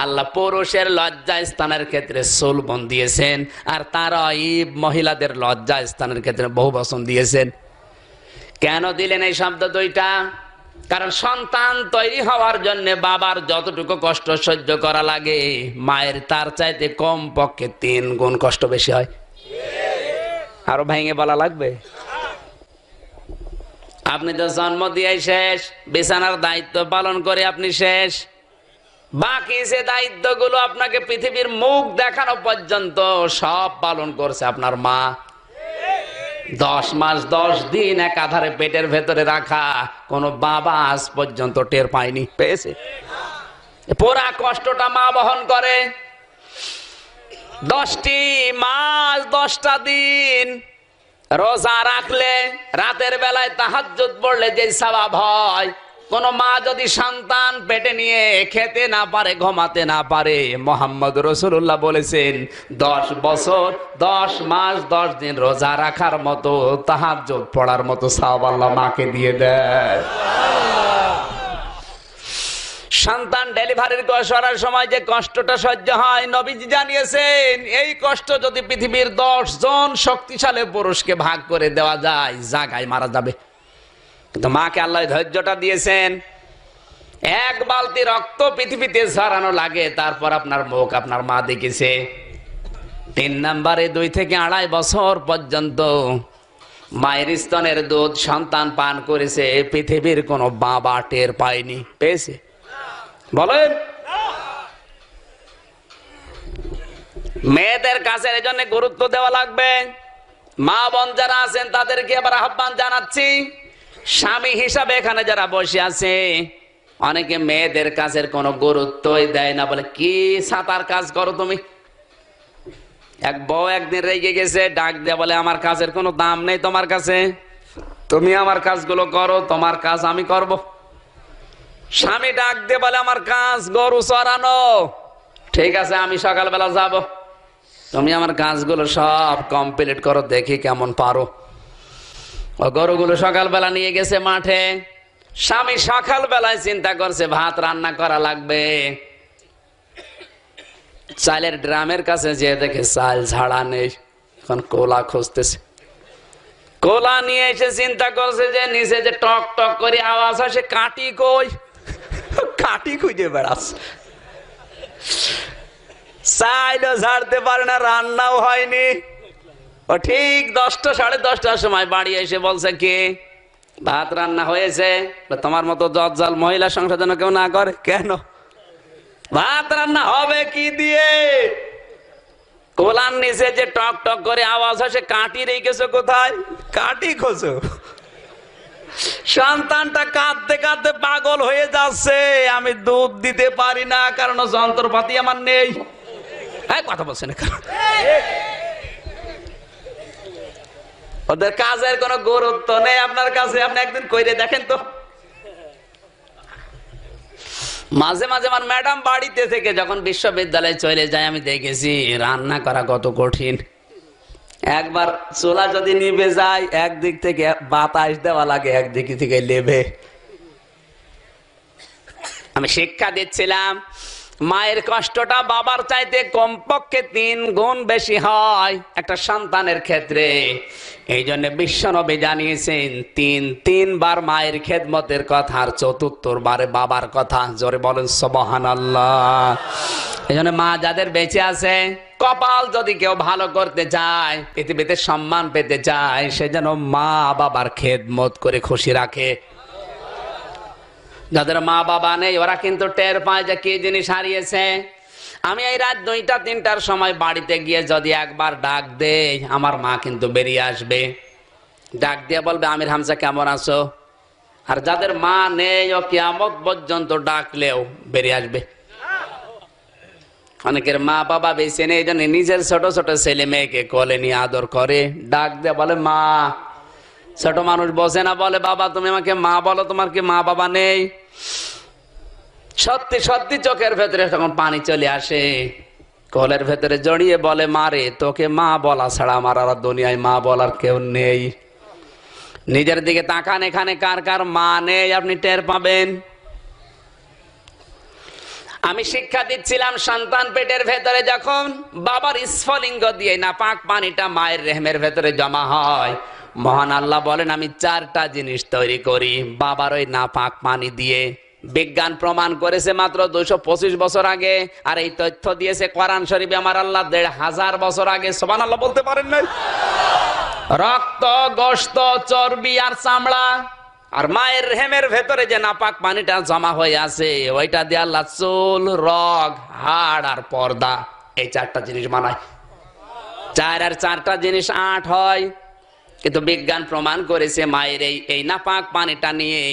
আল্লাহ পুরুষের লজ্জা স্থানের ক্ষেত্রে সুলবন দিয়েছেন, আর তারাইব মহিলাদের লজ্জা স্থানের ক্ষেত্রে বহু বচন দিয়েছেন। কেন দিলেন এই শব্দ দুইটা? কারণ সন্তান তৈরি হওয়ার জন্য বাবার যতটুকু কষ্ট সহ্য করা লাগে, মায়ের তার চাইতে কম পক্ষে 3 গুণ কষ্ট বেশি হয়। আরো ভেঙে বলা লাগবে? আপনি তো জন্ম দিয়ে শেষ, বিছানার দায়িত্ব পালন করে আপনি শেষ। বাকি যে দায়িত্বগুলো আপনাকে পৃথিবীর মুখ দেখানো পর্যন্ত সব পালন করছে আপনার মা। 10 মাস 10 দিন একাধারে পেটের ভেতরে রাখা কোন বাবা আজ পর্যন্ত টের পায়নি। পেয়েছে? পুরা কষ্টটা মা বহন করে। 10টি মাস 10টা দিন রোজা রাখলে, রাতের বেলায় তাহাজ্জুদ পড়লে যে সওয়াব হয়, কোন মা যদি সন্তান পেটে নিয়ে খেতে না পারে, ঘুমাতে না পারে, মুহাম্মদ রাসূলুল্লাহ বলেছেন 10 বছর 10 মাস 10 দিন রোজা রাখার মতো, তাহাজ্জুদ পড়ার মতো সওয়াব আল্লাহ মাকে দিয়ে দেয়। সন্তান ডেলিভারির করার সময় যে কষ্টটা সহ্য হয়, নবীজি জানিয়েছেন এই কষ্ট যদি পৃথিবীর 10 জন শক্তিশালী পুরুষকে ভাগ করে দেওয়া যায়, জায়গায় মারা যাবে। কিন্তু মাকে আল্লাহ ধৈর্যটা দিয়েছেন। এক বালতি রক্ত পৃথিবীতে ঝরানো লাগে, তারপর আপনার মুখ আপনার মা দেখেছে। 3 নম্বরে 2 থেকে 2.5 বছর পর্যন্ত মায়ের স্তনের দুধ সন্তান পান করেছে, পৃথিবীর কোনো বাবা টের পায়নি। পেয়েছে? বলেন। মেয়েদের কাছে এই জন্য গুরুত্ব দেওয়া লাগবে। মা বোন যারা আছেন তাদেরকে আবার আহ্বান জানাচ্ছি, স্বামী হিসাবে এখানে যারা বসে আছে, অনেকে মেয়েদের কাজের কোনো গুরুত্বই দেয় না, বলে কি ছাতার কাজ করো তুমি। এক বউ একদিন রেগে গেছে, ডাক দিয়ে বলে আমার কাজের কোনো দাম নেই তোমার কাছে, তুমি আমার কাজগুলো করো, তোমার কাজ আমি করব। স্বামী ডাক দিয়ে বলে আমার কাজ গরু চড়ানো, ঠিক আছে আমি সকালবেলা যাব, তুমি আমার কাজগুলো সব কমপ্লিট করো, দেখি কেমন পারো। ও গরুগুলো সকালবেলা নিয়ে গেছে মাঠে। স্বামী সকালবেলায় চিন্তা করছে ভাত রান্না করা লাগবে, চালের ড্রামের কাছে যে দেখে চাল ঝাড়া নেই, এখন কোলা খুঁজতেছে। কোলা নিয়ে এসে চিন্তা করছে যে নিচে যে টক টক করে আওয়াজ আসে, কাটি কই, কাটি খুঁজে বেড়াচ্ছে। চাইলেও ঝাড়তে পারে না, রান্নাও হয়নি। ও ঠিক 10টা 10:30টার সময় বাড়ি এসে বলছে কি ভাত রান্না হয়েছে। তোমার মতো জজ্জাল মহিলা সংসার যেন কেউ না করে। কেন? ভাত রান্না হবে কি দিয়ে? কোলার নিচে যে টক টক করে আওয়াজ আসে, কাটি রেখেছো কোথায়? কাটি খোঁজো। সন্তানটা কাঁদতে কাঁদতে পাগল হয়ে যাচ্ছে, আমি দুধ দিতে পারি না কারণ যন্ত্রপাতি আমার নেই। কথা বলছে না, ওদের কাজের কোনো গুরুত্ব নেই আপনার কাছে। আপনি একদিন কইরে দেখেন তো। মাঝে মাঝে আমার ম্যাডাম বাড়িতে থেকে যখন বিশ্ববিদ্যালয়ে চলে যায়, আমি দেখেছি রান্না করা কত কঠিন। একবার চুলা যদি নিভে যায়, একদিক থেকে বাতাস দেওয়া লাগে, একদিক থেকে লেবে। আমি শিক্ষা দিচ্ছিলাম, মায়ের কষ্টটা বাবার চাইতে কমপক্ষে 3 গুণ বেশি হয় একটা সন্তানের ক্ষেত্রে। এই জন্য বিশ্বনবী জানিয়েছেন 3বার মায়ের খেদমতের কথা, আর 4র্থ বারে বাবার কথা। জোরে বলেন সুবহানাল্লাহ। এই জন্য মা যাদের বেঁচে আছে, কপাল যদি কেউ ভালো করতে চায়, পৃথিবীতে সম্মান পেতে চায়, সে যেন মা বাবার খেদমত করে খুশি রাখে। যাদের মা বাবা নেই ওরা কিন্তু টের পায় যে কি জিনিস হারিয়েছে। আমি এই রাত 2টা 3টার সময় বাড়িতে গিয়ে যদি একবার ডাক দেই, আমার মা কিন্তু বেরিয়ে আসবে, ডাক দিয়ে বলবে আমির হামজা কেমন আছো। আর যাদের মা নেই, ও কিয়ামত পর্যন্ত ডাকলেও বেরিয়ে আসবে। অনেকের মা বাবা বেঁচে নেই, এই জন্য নিজের ছোট ছোট ছেলে মেয়েকে কোলে নিয়ে আদর করে, ডাক দিয়ে বলে মা। ছোট মানুষ বসে না, বলে বাবা তুমি আমাকে মা বলো, তোমার কি মা বাবা নেই? সত্যি সত্যি চোখের ভেতরে তখন পানি চলে আসে, কোলের ভেতরে জড়িয়ে বলে মারে, তোকে মা বলা ছাড়া আমার আর দুনিয়ায় মা বলার কেউ নেই। নিজের দিকে তাকান, এখানে কার কার মা নেই আপনি টের পাবেন। আমি শিক্ষা দিচ্ছিলাম, সন্তান পেটের ভেতরে যখন বাবার স্ফলিঙ্গ দিয়ে নাপাক পানিটা মায়ের রেহমের ভেতরে জমা হয়, মহান আল্লাহ বলেন আমি 4টা জিনিস তৈরি করি বাবার ওই নাপাক পানি দিয়ে। বিজ্ঞান প্রমাণ করেছে মাত্র 225 বছর আগে, আর এই তথ্য দিয়েছে কোরআন শরীফে আমার আল্লাহ 1500 বছর আগে। সুবহানাল্লাহ বলতে পারেন না? রক্ত, গোশত, চর্বি আর চামড়া, আর মায়ের রেহমের ভেতরে যে নাপাক পানিটা জমা হয়ে আছে, ওইটা দিয়ে আল্লাহ চুল, রগ, হাড় আর পর্দা, এই 4টা জিনিস বানায়। 4 আর 4টা জিনিস 8 হয়। কিন্তু বিজ্ঞান প্রমাণ করেছে মায়ের এই নাপাক পানিটা নিয়ে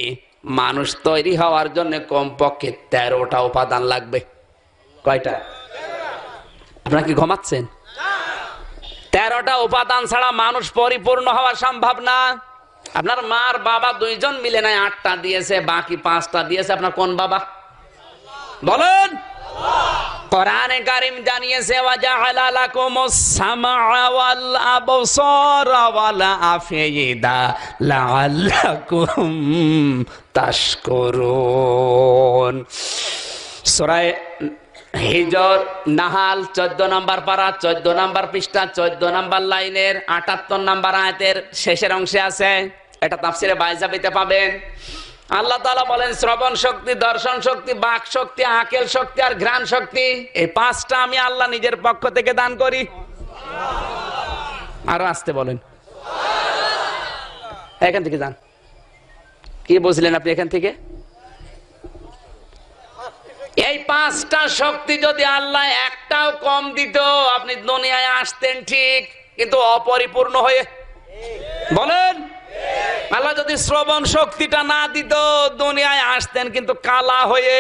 মানুষ তৈরি হওয়ার জন্য কমপক্ষে 13টা উপাদান লাগবে। কয়টা? আপনারা কি ঘুমাচ্ছেন? 13টা উপাদান ছাড়া মানুষ পরিপূর্ণ হওয়া সম্ভব না। আপনার মার বাবা 2 জন মিলে নাই 8টা দিয়েছে, বাকি 5টা দিয়েছে আপনার কোন বাবা? বলেন। কোরআনে কারীম জানিয়েছে ওয়াজাআলা লাকুমুস সামআ ওয়াল আবসারা ওয়াল আফইদা লাআল্লাকুম তাশকুরুন। সূরা হিজর নাহাল 14 নম্বর পারা, 14 নম্বর পৃষ্ঠা, 14 নম্বর লাইনের 78 নম্বর আয়াতের শেষের অংশে আছে এটা তাফসিরে বাইজাবিতে পাবেন। আল্লাহ তাআলা বলেন শ্রবণ শক্তি, দর্শন শক্তি, বাক শক্তি, আকেল শক্তি আর ঘ্রাণ শক্তি, এই পাঁচটা আমি আল্লাহ নিজের পক্ষ থেকে দান করি। আরো আসতে বলেন, এখান থেকে যান। কি বুঝলেন আপনি এখান থেকে? এই পাঁচটা শক্তি যদি আল্লাহ একটাও কম দিত, আপনি দুনিয়ায় আসতেন ঠিক, কিন্তু অপরিপূর্ণ হয়ে। বলেন, আল্লাহ যদি শ্রবণ শক্তিটা না দিত, দুনিয়ায় আসতেন কিন্তু কালা হয়ে।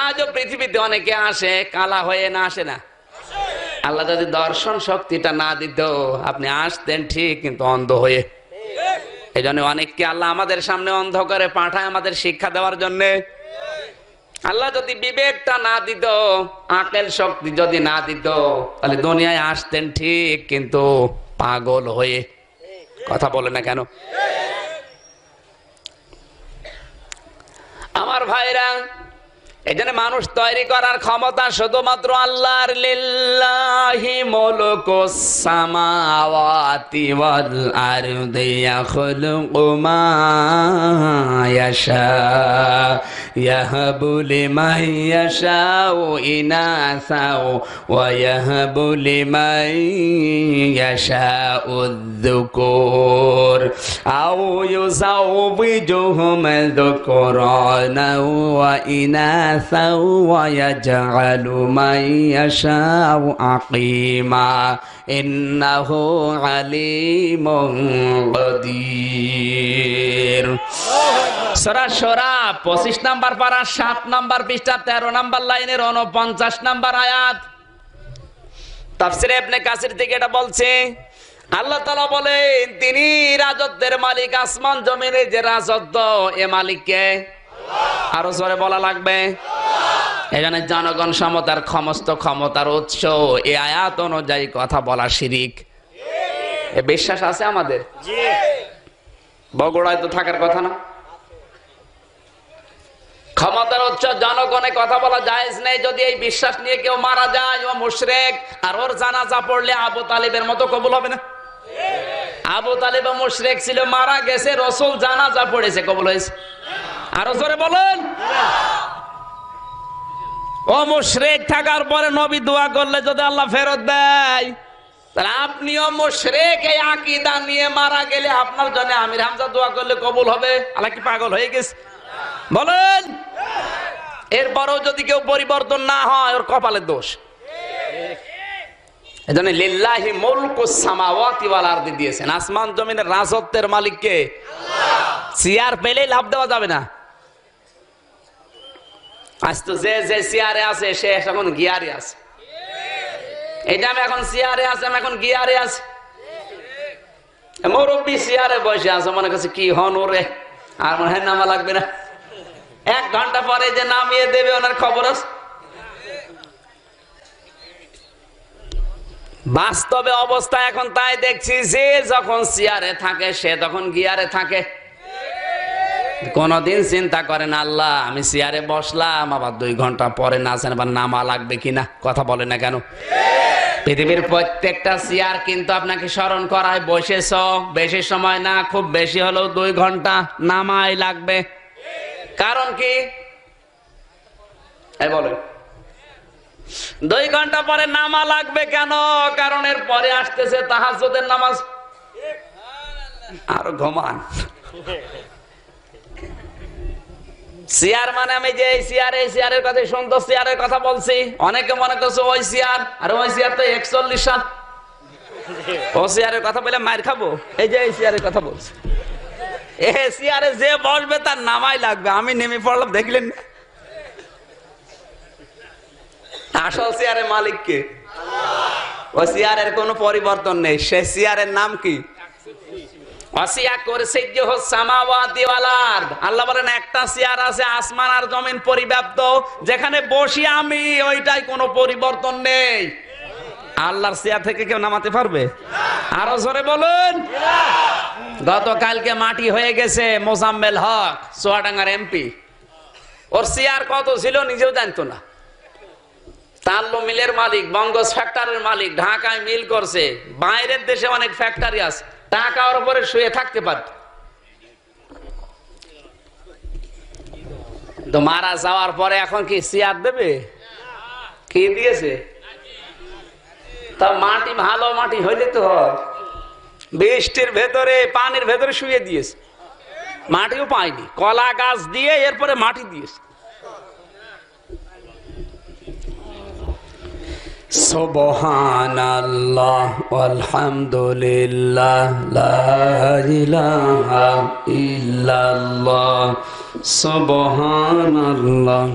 আজও পৃথিবীতে অনেকে আসে কালা হয়ে, না আসে না? আল্লাহ যদি দর্শন শক্তিটা না দিত, আপনি আসতেন ঠিক কিন্তু অন্ধ হয়ে। এই জন্য অনেককে আল্লাহ আমাদের সামনে অন্ধ করে পাঠায় আমাদের শিক্ষা দেওয়ার জন্য। আল্লাহ যদি বিবেকটা না দিত, আকেল শক্তি যদি না দিত, তাহলে দুনিয়ায় আসতেন ঠিক কিন্তু পাগল হয়ে। কথা বলে না কেন? আমার ভাইরা, এই জন্য মানুষ তৈরি করার ক্ষমতা শুধুমাত্র আল্লাহর। লিল্লাহি মুলকুস সামাওয়াতি ওয়াল আরদি ইয়াখলুকু মা ইয়াশা ইয়াহাবু লিমান ইয়াশাউ ইনাসাও ওয়া ইয়াহাবু লিমান ইয়াশাউ যুকুর আও ইউযাওবিজুহুম যুকুরানা ওয়া ইনাসা ويجعل من يشاء عقيما إنه عليم قدير। সূরা শূরা 25 নম্বর পারা 7 নম্বর পৃষ্ঠা 13 নম্বর লাইনের 49 নম্বর আয়াত। তাফসীরে ইবনে কাসির থেকে এটা বলছে, আল্লাহ তাআলা বলেন তিনি রাজত্বের মালিক, আসমান জমিনের যে রাজত্ব এ মালিককে আরো জোরে বলা লাগবে। এখানে জনগণ সমতার সমস্ত ক্ষমতার উৎস, এই আয়াত অনুযায়ী কথা বলা শিরিক। এ বিশ্বাস আছে আমাদের? বগুড়ায় তো থাকার কথা না? ক্ষমতার উৎস জনগণে কথা বলা জায়েজ নেই। যদি এই বিশ্বাস নিয়ে কেউ মারা যায়, ও মুশরিক। আর ওর জানাজা পড়লে আবু তালিবের মতো কবুল হবে না? আবু তালিব মুশরিক ছিল, মারা গেছে, রাসূল জানাজা পড়েছে, কবুল হয়েছে? আরো জোরে বলেন। ও মুশরিক থাকার পরে নবী দোয়া করলে যদি আল্লাহ ফেরত দেয়, তাহলে আপনিও মুশরিক এই আকীদা নিয়ে মারা গেলে আপনার জন্য আমির হামজা দোয়া করলে কবুল হবে? আল্লাহ কি পাগল হয়ে গেছে? বলেন। এরপরও যদি কেউ পরিবর্তন না হয়, ওর কপালের দোষ। এজন্য লিল্লাহি মুলকুস সামাওয়াতি ওয়াল আরদি দিয়েছেন। আসমান জমিনের রাজত্বের মালিককে। চেয়ার পেলেই লাভ দেওয়া যাবে না। আজ তো যে যে চেয়ারে আছে সে এখন গিয়ারে আছে। এটা আমি এখন চেয়ারে আছে, আমি এখন গিয়ারে আছে। মুরব্বী চেয়ারে বসে আছে, মনে করছে কি হন ওরে, আর মনে হয় নামা লাগবে না। 1 ঘন্টা পরে যে নামিয়ে দেবে ওনার খবর আছে। বাস্তবে অবস্থা এখন তাই দেখছি, যে যখন চেয়ারে থাকে সে তখন গিয়ারে থাকে। কোনদিন চিন্তা করেন আল্লাহ আমি চেয়ারে বসলাম, আবার 2 ঘন্টা পরে নাচেন, আবার নামা লাগবে কিনা। কথা বলে না কেন? পৃথিবীর প্রত্যেকটা চেয়ার কিন্তু আপনাকে স্মরণ করায় বসেছ, বেশি সময় না, খুব বেশি হলেও 2 ঘন্টা নামাই লাগবে। কারণ কি? এই বলেন, 2 ঘন্টা পরে নামা লাগবে কেন? কারণ এর পরে আসতেছে তাহাজ্জুদের নামাজ। আর ঘুমান। চেয়ার মানে আমি যে এই চেয়ারের কথা সুন্দর চেয়ারের কথা বলছি। অনেকে মনে করছে ওই চেয়ার, আর ওই চেয়ার তো 41 সাল। ও চেয়ারের কথা বলে মার খাবো? এই যে এই চেয়ারের কথা বলছি। এ চেয়ারে যে বসবে তার নামাই লাগবে। আমি নেমে পড়লাম, দেখলেন না? আসল চেয়ারের মালিক কে? ও চেয়ারের কোনো পরিবর্তন নেই। সে চেয়ারের নাম কি? আল্লাহ বলেন একটা চেয়ার আছে আসমান আর জমিন পরিব্যাপ্ত, যেখানে বসি আমি, ওইটাই কোনো পরিবর্তন নেই। আল্লাহর চেয়ার থেকে কেউ নামাতে পারবে? আরো জোরে বলুন। গতকালকে মাটি হয়ে গেছে মোজাম্মেল হক, চুয়াডাঙ্গার এমপি। ওর চেয়ার কত ছিল নিজেও জানতো না। তাল্লু মিলের মালিক, বঙ্গস ফ্যাক্টরির মালিক, ঢাকায় মিল করছে। বাইরের দেশে অনেক ফ্যাক্টরি আছে, টাকা ওর উপরে শুয়ে থাকতে পারত। তো মারা যাওয়ার পরে এখন কি সিয়ার দেবে? কি দিয়েছে? তা মাটি ভালো মাটি হইলে তো হয়। বৃষ্টির ভেতরে পানির ভেতরে শুয়ে দিয়েছে, মাটিও পায়নি, কলা গাছ দিয়ে এরপরে মাটি দিয়েছে। সুবহানাল্লাহ আলহামদুলিল্লাহ লা ইলাহা ইল্লাল্লাহ সুবহানাল্লাহ।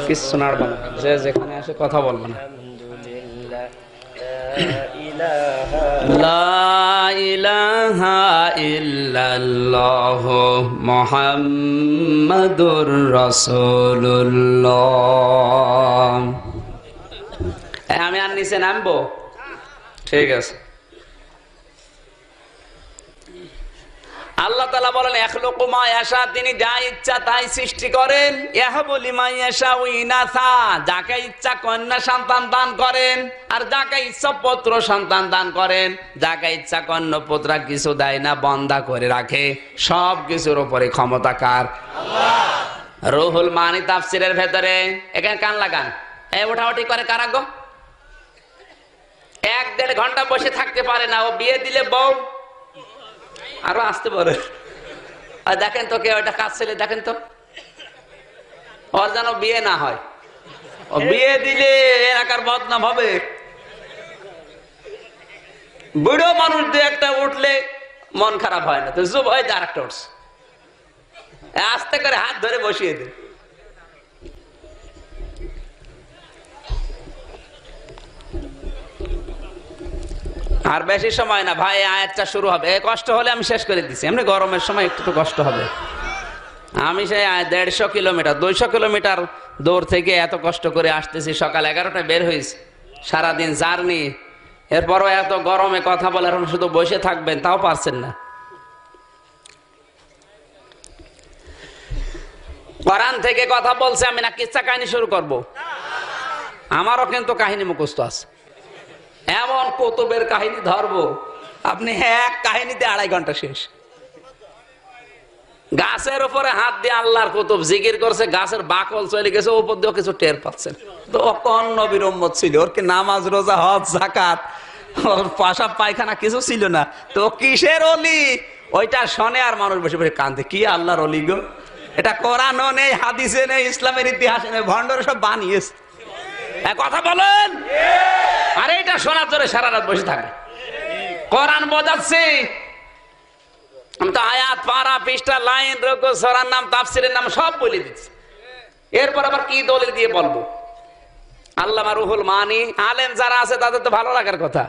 কিছু নাড়ব না, যে যেখানে আসে কথা বলবো না। লা ইলাহা ইল্লাল্লাহ মুহাম্মাদুর রাসূলুল্লাহ। আমি আর নিচে নামবো? ঠিক আছে। আল্লাহ তাআলা বলেন ইয়াখলুকু মা ইয়াশা, তিনি যা ইচ্ছা তাই সৃষ্টি করেন। ইয়াহাবু লিমান ইয়াশাউ ইনাসা, যাকে ইচ্ছা কন্যা সন্তান দান করেন, আর যাকে ইচ্ছা পুত্র সন্তান দান করেন। যাকে ইচ্ছা কন্যা পুত্র কিছু দেয় না, বন্ধা করে রাখে। সব কিছুর উপরে ক্ষমতা কার? আল্লাহ। রুহুল মানি তাফসীরের ভেতরে, এখানে কান লাগান, এই ওঠাউঠি করে কারা গো? 1-1.5 ঘন্টা বসে থাকতে পারে না। ও বিয়ে দিলে বউ আরো আসতে পারে। আর দেখেন তো, কেউ এটা কাজ ছেলে দেখেন তো, ওর যেন বিয়ে না হয়। ও বিয়ে দিলে এলাকার বদনাম হবে। বুড়ো মানুষ দিয়ে একটা উঠলে মন খারাপ হয় না, তো যুব হয় আর একটা উঠছে, আস্তে করে হাত ধরে বসিয়ে দে। আর বেশি সময় না ভাই, আয়াতটা শুরু হবে। কষ্ট হলে আমি শেষ করে দিচ্ছি, এমনি গরমের সময় একটু কষ্ট হবে। আমি সেই 150 কিলোমিটার 200 কিলোমিটার দূর থেকে এত কষ্ট করে আসতেছি। সকাল 11টায় বের হয়েছি, সারাদিন জার্নি। এরপরও এত গরমে কথা বলে, এখন শুধু বসে থাকবেন তাও পারছেন না। কোরআন থেকে কথা বলছে, আমি না কিচ্ছা কাহিনী শুরু করব? আমারও কিন্তু কাহিনী মুখস্থ আছে। এমন কুতুবের কাহিনী ধরবো, আপনি এক কাহিনীতে 2.5 ঘন্টা শেষ। গাছের উপরে হাত দিয়ে আল্লাহর কুতুব জিকির করছে, গাছের বাকল চলে গেছে, উপর দিয়েও কিছু টের পাচ্ছেন। তো কোন নবীর উম্মত ছিল? ওর কি নামাজ রোজা হজ জাকাত, ওর পেশাব পায়খানা কিছু ছিল না। তো কিসের অলি? ওইটা শোনে আর মানুষ বসে বসে কান্দে, কি আল্লাহর অলি গো? এটা কোরআনও নেই, হাদিসে নেই, ইসলামের ইতিহাসে নেই, ভণ্ডরা সব বানিয়েছে। কথা বলেন। আর এটা শোনার জন্য সারা রাত বসে থাকে। কোরআন বোঝাচ্ছে, আমি তো আয়াত পারা পৃষ্ঠা লাইন রুকু সূরার নাম তাফসীরের নাম সব বলে দিচ্ছি। এরপর আবার কি দলিল দিয়ে বলবো? আল্লামা রুহুল মানি আলেম যারা আছে তাদের তো ভালো লাগার কথা।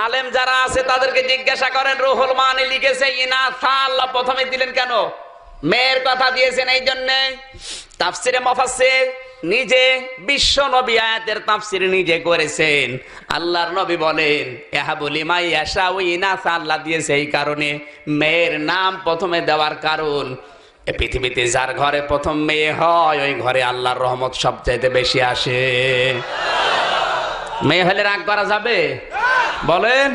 আলেম যারা আছে তাদেরকে জিজ্ঞাসা করেন, রুহুল মানি লিখেছে ইনাসা, আল্লাহ প্রথমে দিলেন কেন? মেয়ের কথা দিয়েছেন এই জন্য। তাফসীরে মুফাসসির নিজে বিশ্ব নবী আয়াতের তাফসীর নিজে করেছেন। আল্লাহর নবী বলেন ইয়াহাবু লিমান ইয়াশাউ ইনাসা, আল্লাহ দিয়েছে এই কারণে। মেয়ের নাম প্রথমে দেওয়ার কারণ, এ পৃথিবীতে যার ঘরে প্রথম মেয়ে হয়, ওই ঘরে আল্লাহর রহমত সবচাইতে বেশি আসে। মেয়ে হলে রাগ করা যাবে? বলেন।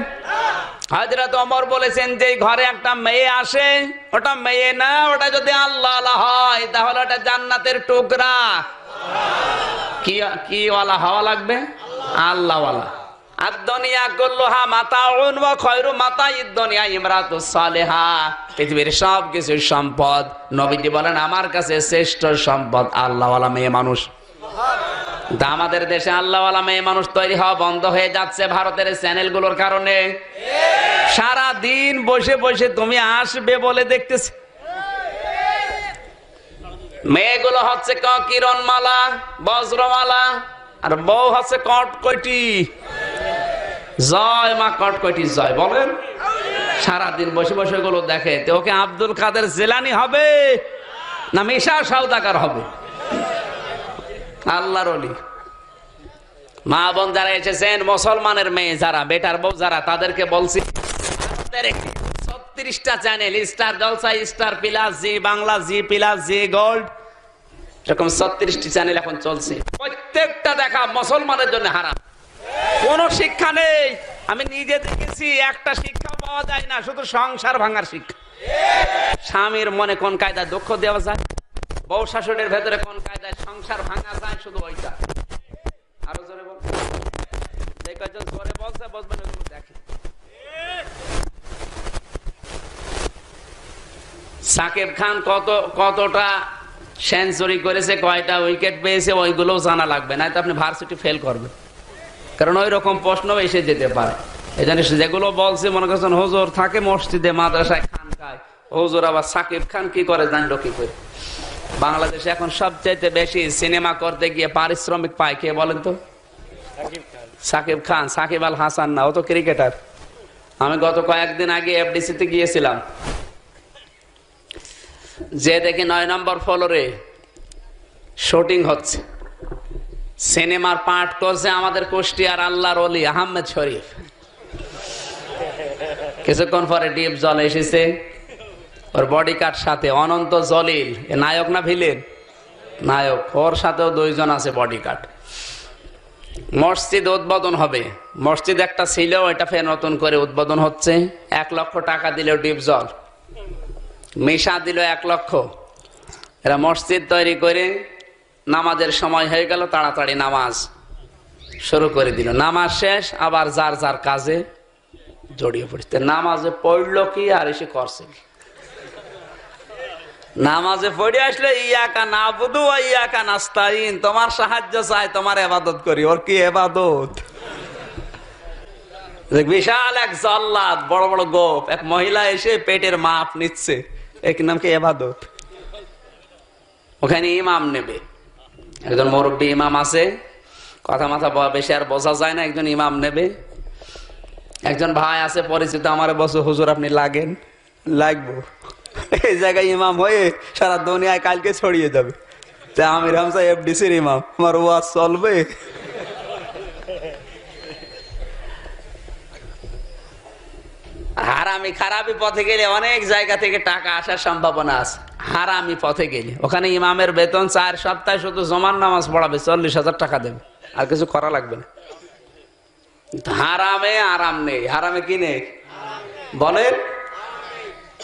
হযরত ওমর বলেছেন যে ঘরে একটা মেয়ে আসে, ওটা মেয়ে না, ওটা যদি আল্লাহ হয় তাহলে ওটা জান্নাতের টুকরা। কি ওয়ালা হওয়া লাগবে? আল্লাহ ওয়ালা। আদ-দুনিয়া কুল্লুহা মাতাউন ওয়া খায়রু মাতাইদ দুনিয়া ইমরাতুস সালিহা। পৃথিবীর সব কিছু সম্পদ, নবীজি বলেন আমার কাছে শ্রেষ্ঠ সম্পদ আল্লাহ ওয়ালা মেয়ে মানুষ। আমাদের দেশে আল্লাহওয়ালা মেয়ে মানুষ তৈরি হওয়া বন্ধ হয়ে যাচ্ছে ভারতের চ্যানেলগুলোর কারণে। সারা দিন বসে বসে তুমি আসবে বলে দেখতেছি। মেয়েগুলো হচ্ছে কিরণমালা, বজ্রমালা, আর বউ হচ্ছে কটকটি। জয় মা কটকটি জয় বলেন। সারাদিন বসে বসে গুলো দেখে। তো ওকে আব্দুল কাদের জিলানী হবে না মিশা সওদাগর হবে? আল্লাহর ওলি। মা বোন যারা এসেছেন, মুসলমানের মেয়ে যারা, বেটার বউ যারা, তাদেরকে বলছি 36টা চ্যানেল, স্টার জলসা, স্টার প্লাস, জি বাংলা, জি প্লাস, জি গোল্ড, এরকম 36টি চ্যানেল এখন চলছে, প্রত্যেকটা দেখা মুসলমানের জন্য হারাম। কোন শিক্ষা নেই, আমি নিজে দেখেছি, একটা শিক্ষা পাওয়া যায় না, শুধু সংসার ভাঙার শিক্ষা। স্বামীর মনে কোন কায়দায় দুঃখ দেওয়া যায়, বউ শাশুড়ির ভেতরে কোন কায়দায় সংসার ভাঙা যায়, শুধু ওইটা। আরো জোরে বল, যে কয়জন জোরে বলছে বলবেন ওগুলো দেখে। সাকিব খান কতটা সেঞ্চুরি করেছে, কয়টা উইকেট পেয়েছে, ওইগুলো জানা লাগবে না, তো আপনি ভার্সিটি ফেল করবেন, কারণ ওই রকম প্রশ্ন এসে যেতে পারে। এই জন্য যেগুলো বলছে, মনে করছেন হুজুর থাকে মসজিদে মাদ্রাসায় খানকায়, হুজুর আবার সাকিব খান কি করে জানলো কি করে। বাংলাদেশে এখন সবচাইতে বেশি সিনেমা করতে গিয়ে পারিশ্রমিক পায় কে বলেন তো? সাকিব খান। সাকিব আল হাসান না, ও তো ক্রিকেটার। আমি গত কয়েকদিন আগে এফডিসিতে গিয়েছিলাম, যে দেখি 9 নম্বর ফ্লোরে শুটিং হচ্ছে, সিনেমার পাঠ করছে আমাদের কুষ্টিয়ার আল্লাহর ওলি আহমেদ শরীফ। কিছুক্ষণ পরে ডিপ জল এসেছে, ওর বডিগার্ড সাথে অনন্ত জলিল, নায়ক না ভিলেন? নায়ক, ওর সাথেও 2 জন আছে বডিগার্ড। মসজিদ উদ্বোধন হবে, মসজিদ একটা ছিল, এটা ফের নতুন করে উদ্বোধন হচ্ছে। 1 লক্ষ টাকা দিল ডিপ জল, মিশা দিল 1 লক্ষ। এরা মসজিদ তৈরি করে নামাজের সময় হয়ে গেল, তাড়াতাড়ি নামাজ শুরু করে দিল। নামাজ শেষ, আবার যার যার কাজে জড়িয়ে পড়ছে। নামাজে পড়লো কি আর এসে করছে কি? নামাজে পড়ে আসলে ইয়াকা নাবুদু ওয়া ইয়াকা নাস্তাইন, তোমার সাহায্য চাই, তোমার ইবাদত করি। ওর কি ইবাদত? বিশাল এক জল্লাদ, বড় বড় গোপ, এক মহিলা এসে পেটের মাপ নিচ্ছে, এক নাম কি ইবাদত? ওখানে ইমাম নেবে, একজন মুরব্বী ইমাম আছে, কথা মাথা বেশি আর বোঝা যায় না, একজন ইমাম নেবে। একজন ভাই আছে পরিচিত, আমার বসে হুজুর আপনি লাগেন। লাগবো, এই জায়গায় ইমাম হয়ে সারা দুনিয়ায় কালকে ছড়িয়ে যাবে। আমির হামজা এফডিসির ইমাম, আমার ওয়াজ চলবে। হারামি খারাপি পথে গেলে অনেক জায়গা থেকে টাকা আসার সম্ভাবনা আছে। হারামি পথে গেলে ওখানে ইমামের বেতন 4 সপ্তাহে শুধু জমার নামাজ পড়াবে, 40,000 টাকা দেবে, আর কিছু করা লাগবে না। হারামে আরাম নেই। হারামে কি নেই বলেন?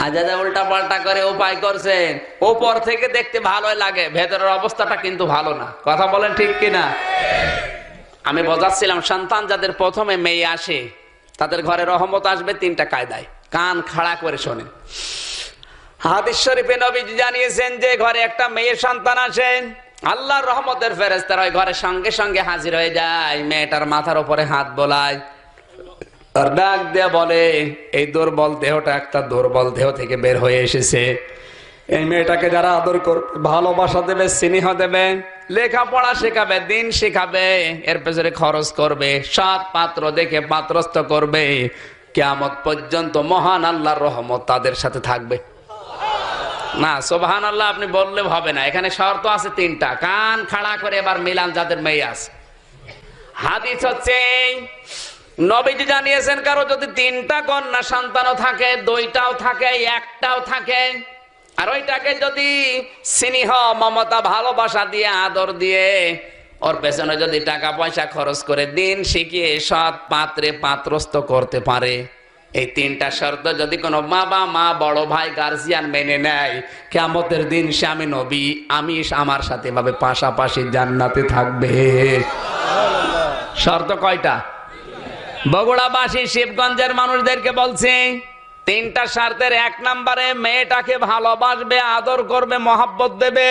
আজাদা উল্টা পাল্টা করে উপায় করছেন, ওপর থেকে দেখতে ভালোই লাগে, ভেতরের অবস্থাটা কিন্তু ভালো না। কথা বলেন ঠিক কিনা? আমি বোঝাচ্ছিলাম, সন্তান যাদের প্রথমে মেয়ে আসে, তাদের ঘরে রহমত আসবে 3টা কায়দায়। কান খাড়া করে শোনেন। হাদিস শরীফে নবীজি জানিয়েছেন যে ঘরে একটা মেয়ের সন্তান আসে, আল্লাহর রহমতের ফেরেশতারা ওই ঘরে সঙ্গে সঙ্গে হাজির হয়ে যায়, মেয়েটার মাথার উপরে হাত বোলায়, আর ডাক দিয়ে বলে, এই দুর্বল দেহটা একটা দুর্বল দেহ থেকে বের হয়ে এসেছে। এই মেয়েটাকে যারা আদর করবে, ভালোবাসা দেবে, স্নেহ দেবে, লেখাপড়া শেখাবে, দিন শেখাবে, এর পেছনে খরচ করবে, সৎ পাত্র দেখে পাত্রস্থ করবে, কিয়ামত পর্যন্ত মহান আল্লাহর রহমত তাদের সাথে থাকবে। না সুবহানাল্লাহ আপনি বললে হবে না, এখানে শর্ত আছে 3টা। কান খাড়া করে এবার মিলান যাদের মেয়ে আছে। হাদিস হচ্ছে, নবীজি জানিয়েছেন, কারো যদি 3টা কন্যা সন্তানও থাকে, 2টাও থাকে, 1টাও থাকে, আর ওইটাকে যদি স্নেহ মমতা ভালোবাসা দিয়ে আদর দিয়ে ওর পেছনে যদি টাকা পয়সা খরচ করে দিন শিখিয়ে সৎ পাত্রে পাত্রস্থ করতে পারে, এই 3টা শর্ত যদি কোনো বাবা মা বড় ভাই গার্জিয়ান মেনে নেয়, কিয়ামতের দিন সে আমি নবী, আমি আমার সাথে ভাবে পাশাপাশি জান্নাতে থাকবে। শর্ত কয়টা? বগুড়াবাসী শিবগঞ্জের মানুষদেরকে বলছে, 3টা শর্তের 1 নম্বরে মেয়েটাকে ভালোবাসবে, আদর করবে, মহব্বত দেবে।